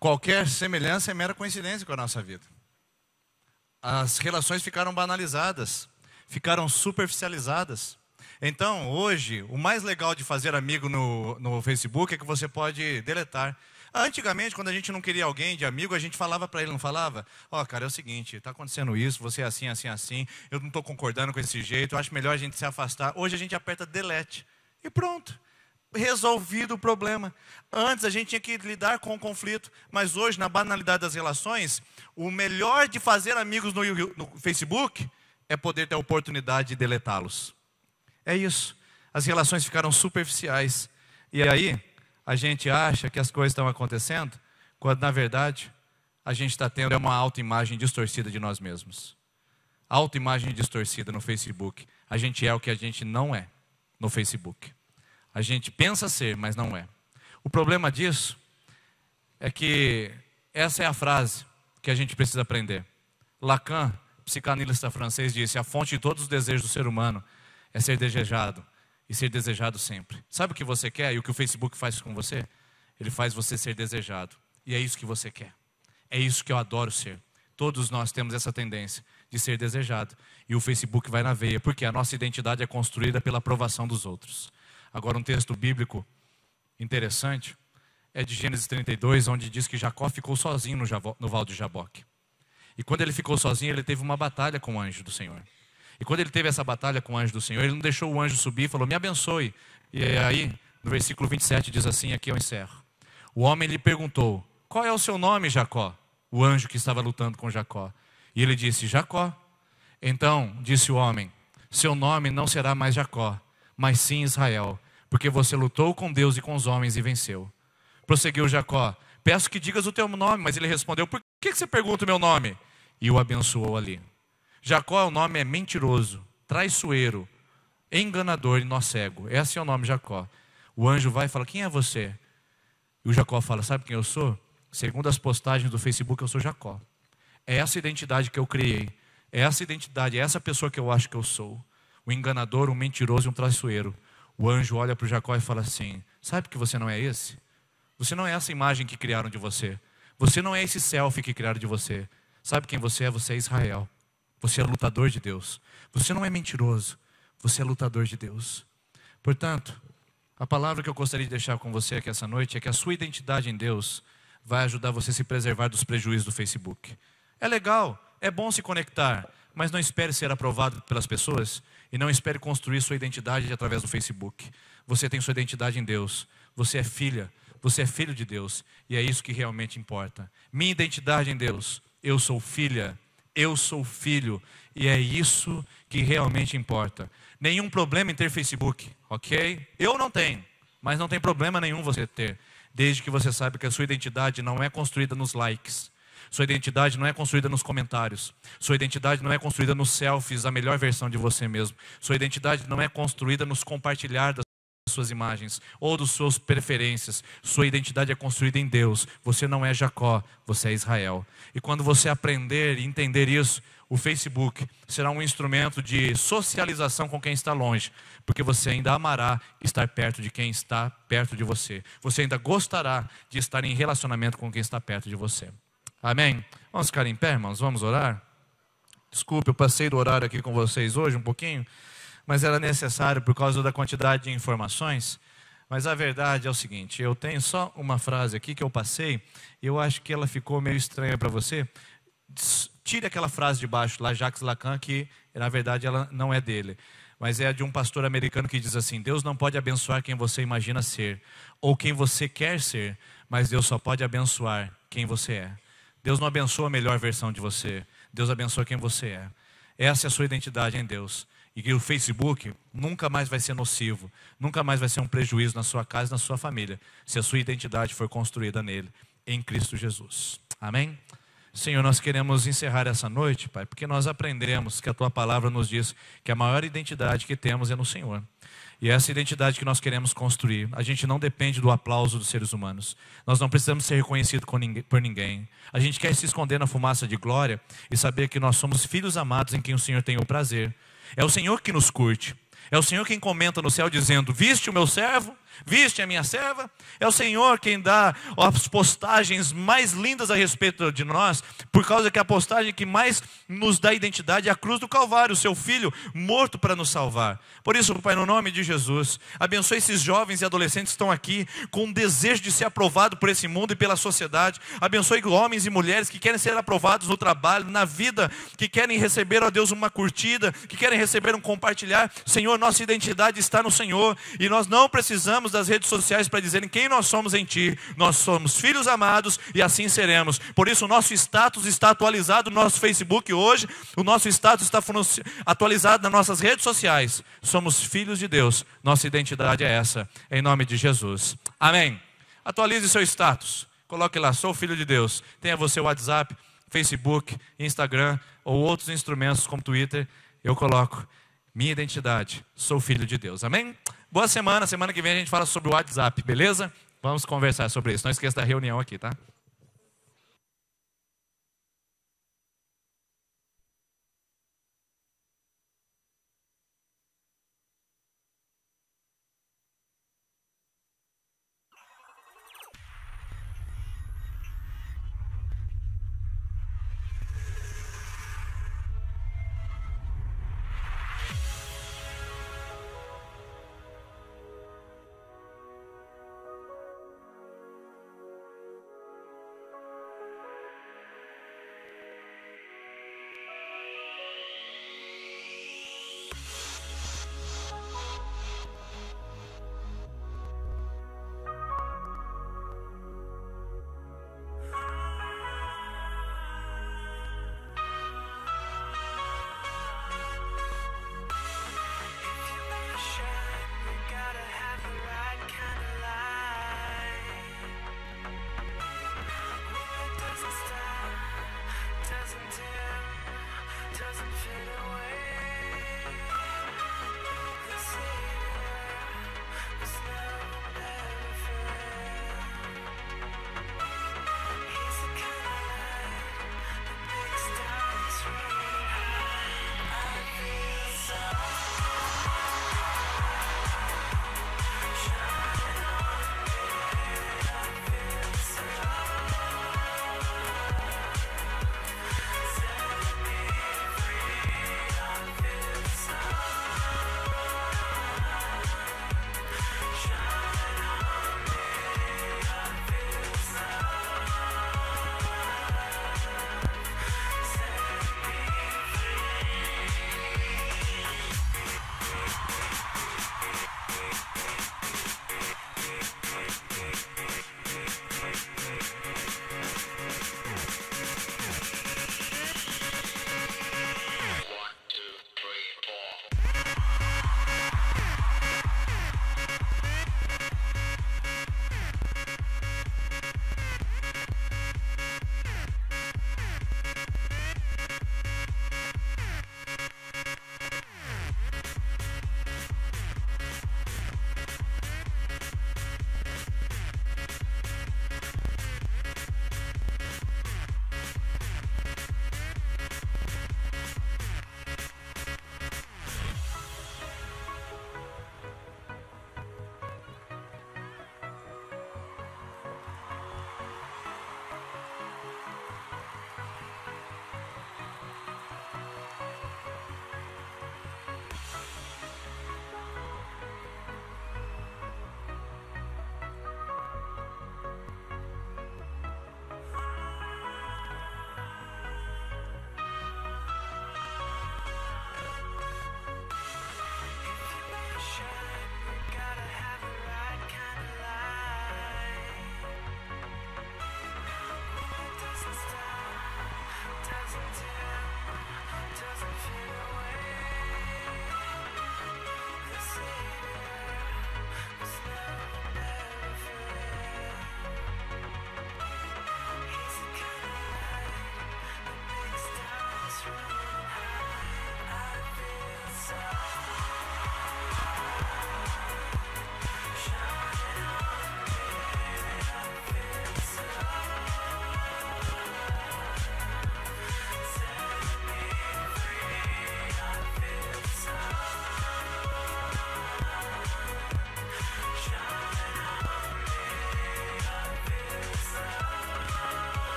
Qualquer semelhança é mera coincidência com a nossa vida. As relações ficaram banalizadas, ficaram superficializadas. Então, hoje, o mais legal de fazer amigo no Facebook é que você pode deletar. Antigamente, quando a gente não queria alguém de amigo, a gente falava para ele, não falava? Ó, cara, é o seguinte, está acontecendo isso, você é assim, assim, assim, eu não estou concordando com esse jeito, eu acho melhor a gente se afastar. Hoje a gente aperta delete e pronto. Resolvido o problema. Antes a gente tinha que lidar com o conflito, mas hoje, na banalidade das relações, o melhor de fazer amigos no Facebook é poder ter a oportunidade de deletá-los. É isso. As relações ficaram superficiais. E aí, a gente acha que as coisas estão acontecendo, quando na verdade, a gente está tendo uma autoimagem distorcida de nós mesmos. Autoimagem distorcida no Facebook. A gente é o que a gente não é no Facebook. A gente pensa ser, mas não é. O problema disso é que essa é a frase que a gente precisa aprender. Lacan, psicanalista francês, disse: a fonte de todos os desejos do ser humano é ser desejado, e ser desejado sempre. Sabe o que você quer e o que o Facebook faz com você? Ele faz você ser desejado, e é isso que você quer. É isso que eu adoro ser. Todos nós temos essa tendência de ser desejado, e o Facebook vai na veia, porque a nossa identidade é construída pela aprovação dos outros. Agora, um texto bíblico interessante é de Gênesis 32, onde diz que Jacó ficou sozinho no Val de Jaboque. E quando ele ficou sozinho, ele teve uma batalha com o anjo do Senhor. E quando ele teve essa batalha com o anjo do Senhor, ele não deixou o anjo subir e falou: me abençoe. E aí, no versículo 27 diz assim, aqui eu encerro. O homem lhe perguntou: qual é o seu nome, Jacó? O anjo que estava lutando com Jacó. E ele disse: Jacó. Então, disse o homem: seu nome não será mais Jacó, mas sim Israel, porque você lutou com Deus e com os homens e venceu. Prosseguiu Jacó: peço que digas o teu nome. Mas ele respondeu: por que você pergunta o meu nome? E o abençoou ali. Jacó, o nome é mentiroso, traiçoeiro, enganador e nó cego. Esse é o nome Jacó. O anjo vai e fala: quem é você? E o Jacó fala: sabe quem eu sou? Segundo as postagens do Facebook, eu sou Jacó. É essa identidade que eu criei. É essa identidade, é essa pessoa que eu acho que eu sou. O enganador, um mentiroso e um traiçoeiro. O anjo olha para o Jacó e fala assim: sabe que você não é esse? Você não é essa imagem que criaram de você. Você não é esse selfie que criaram de você. Sabe quem você é? Você é Israel. Você é lutador de Deus. Você não é mentiroso. Você é lutador de Deus. Portanto, a palavra que eu gostaria de deixar com você aqui essa noite é que a sua identidade em Deus vai ajudar você a se preservar dos prejuízos do Facebook. É legal, é bom se conectar, mas não espere ser aprovado pelas pessoas e não espere construir sua identidade através do Facebook. Você tem sua identidade em Deus. Você é filha, você é filho de Deus, e é isso que realmente importa. Minha identidade em Deus: eu sou filha, eu sou filho, e é isso que realmente importa. Nenhum problema em ter Facebook, ok? Eu não tenho, mas não tem problema nenhum você ter, desde que você saiba que a sua identidade não é construída nos likes. Sua identidade não é construída nos comentários. Sua identidade não é construída nos selfies, a melhor versão de você mesmo. Sua identidade não é construída nos compartilhar das suas imagens ou das suas preferências. Sua identidade é construída em Deus. Você não é Jacó, você é Israel. E quando você aprender e entender isso, o Facebook será um instrumento de socialização com quem está longe, porque você ainda amará estar perto de quem está perto de você. Você ainda gostará de estar em relacionamento com quem está perto de você. Amém? Vamos ficar em pé, irmãos? Vamos orar? Desculpe, eu passei do horário aqui com vocês hoje um pouquinho, mas era necessário por causa da quantidade de informações. Mas a verdade é o seguinte: eu tenho só uma frase aqui que eu passei, e eu acho que ela ficou meio estranha para você. Tire aquela frase de baixo lá, Jacques Lacan, que na verdade ela não é dele, mas é de um pastor americano que diz assim: Deus não pode abençoar quem você imagina ser, ou quem você quer ser, mas Deus só pode abençoar quem você é. Deus não abençoa a melhor versão de você, Deus abençoa quem você é. Essa é a sua identidade em Deus. E que o Facebook nunca mais vai ser nocivo, nunca mais vai ser um prejuízo na sua casa e na sua família, se a sua identidade for construída nele, em Cristo Jesus. Amém? Senhor, nós queremos encerrar essa noite, Pai, porque nós aprendemos que a Tua palavra nos diz que a maior identidade que temos é no Senhor. E essa identidade que nós queremos construir, a gente não depende do aplauso dos seres humanos. Nós não precisamos ser reconhecidos por ninguém. A gente quer se esconder na fumaça de glória e saber que nós somos filhos amados em quem o Senhor tem o prazer. É o Senhor que nos curte. É o Senhor quem comenta no céu dizendo: viste o meu servo? Viste a minha serva? É o Senhor quem dá as postagens mais lindas a respeito de nós, por causa que a postagem que mais nos dá identidade é a cruz do Calvário, o seu Filho morto para nos salvar. Por isso, Pai, no nome de Jesus, abençoe esses jovens e adolescentes que estão aqui com um desejo de ser aprovado por esse mundo e pela sociedade. Abençoe homens e mulheres que querem ser aprovados no trabalho, na vida, que querem receber, ó Deus, uma curtida, que querem receber um compartilhar. Senhor, nossa identidade está no Senhor, e nós não precisamos das redes sociais para dizerem quem nós somos em Ti. Nós somos filhos amados e assim seremos. Por isso o nosso status está atualizado no nosso Facebook hoje, o nosso status está atualizado nas nossas redes sociais. Somos filhos de Deus, nossa identidade é essa, em nome de Jesus. Amém. Atualize seu status, coloque lá: sou filho de Deus. Tenha você o WhatsApp, Facebook, Instagram ou outros instrumentos como Twitter. Eu coloco: minha identidade, sou filho de Deus. Amém? Boa semana. Semana que vem a gente fala sobre o WhatsApp, beleza? Vamos conversar sobre isso. Não esqueça da reunião aqui, tá?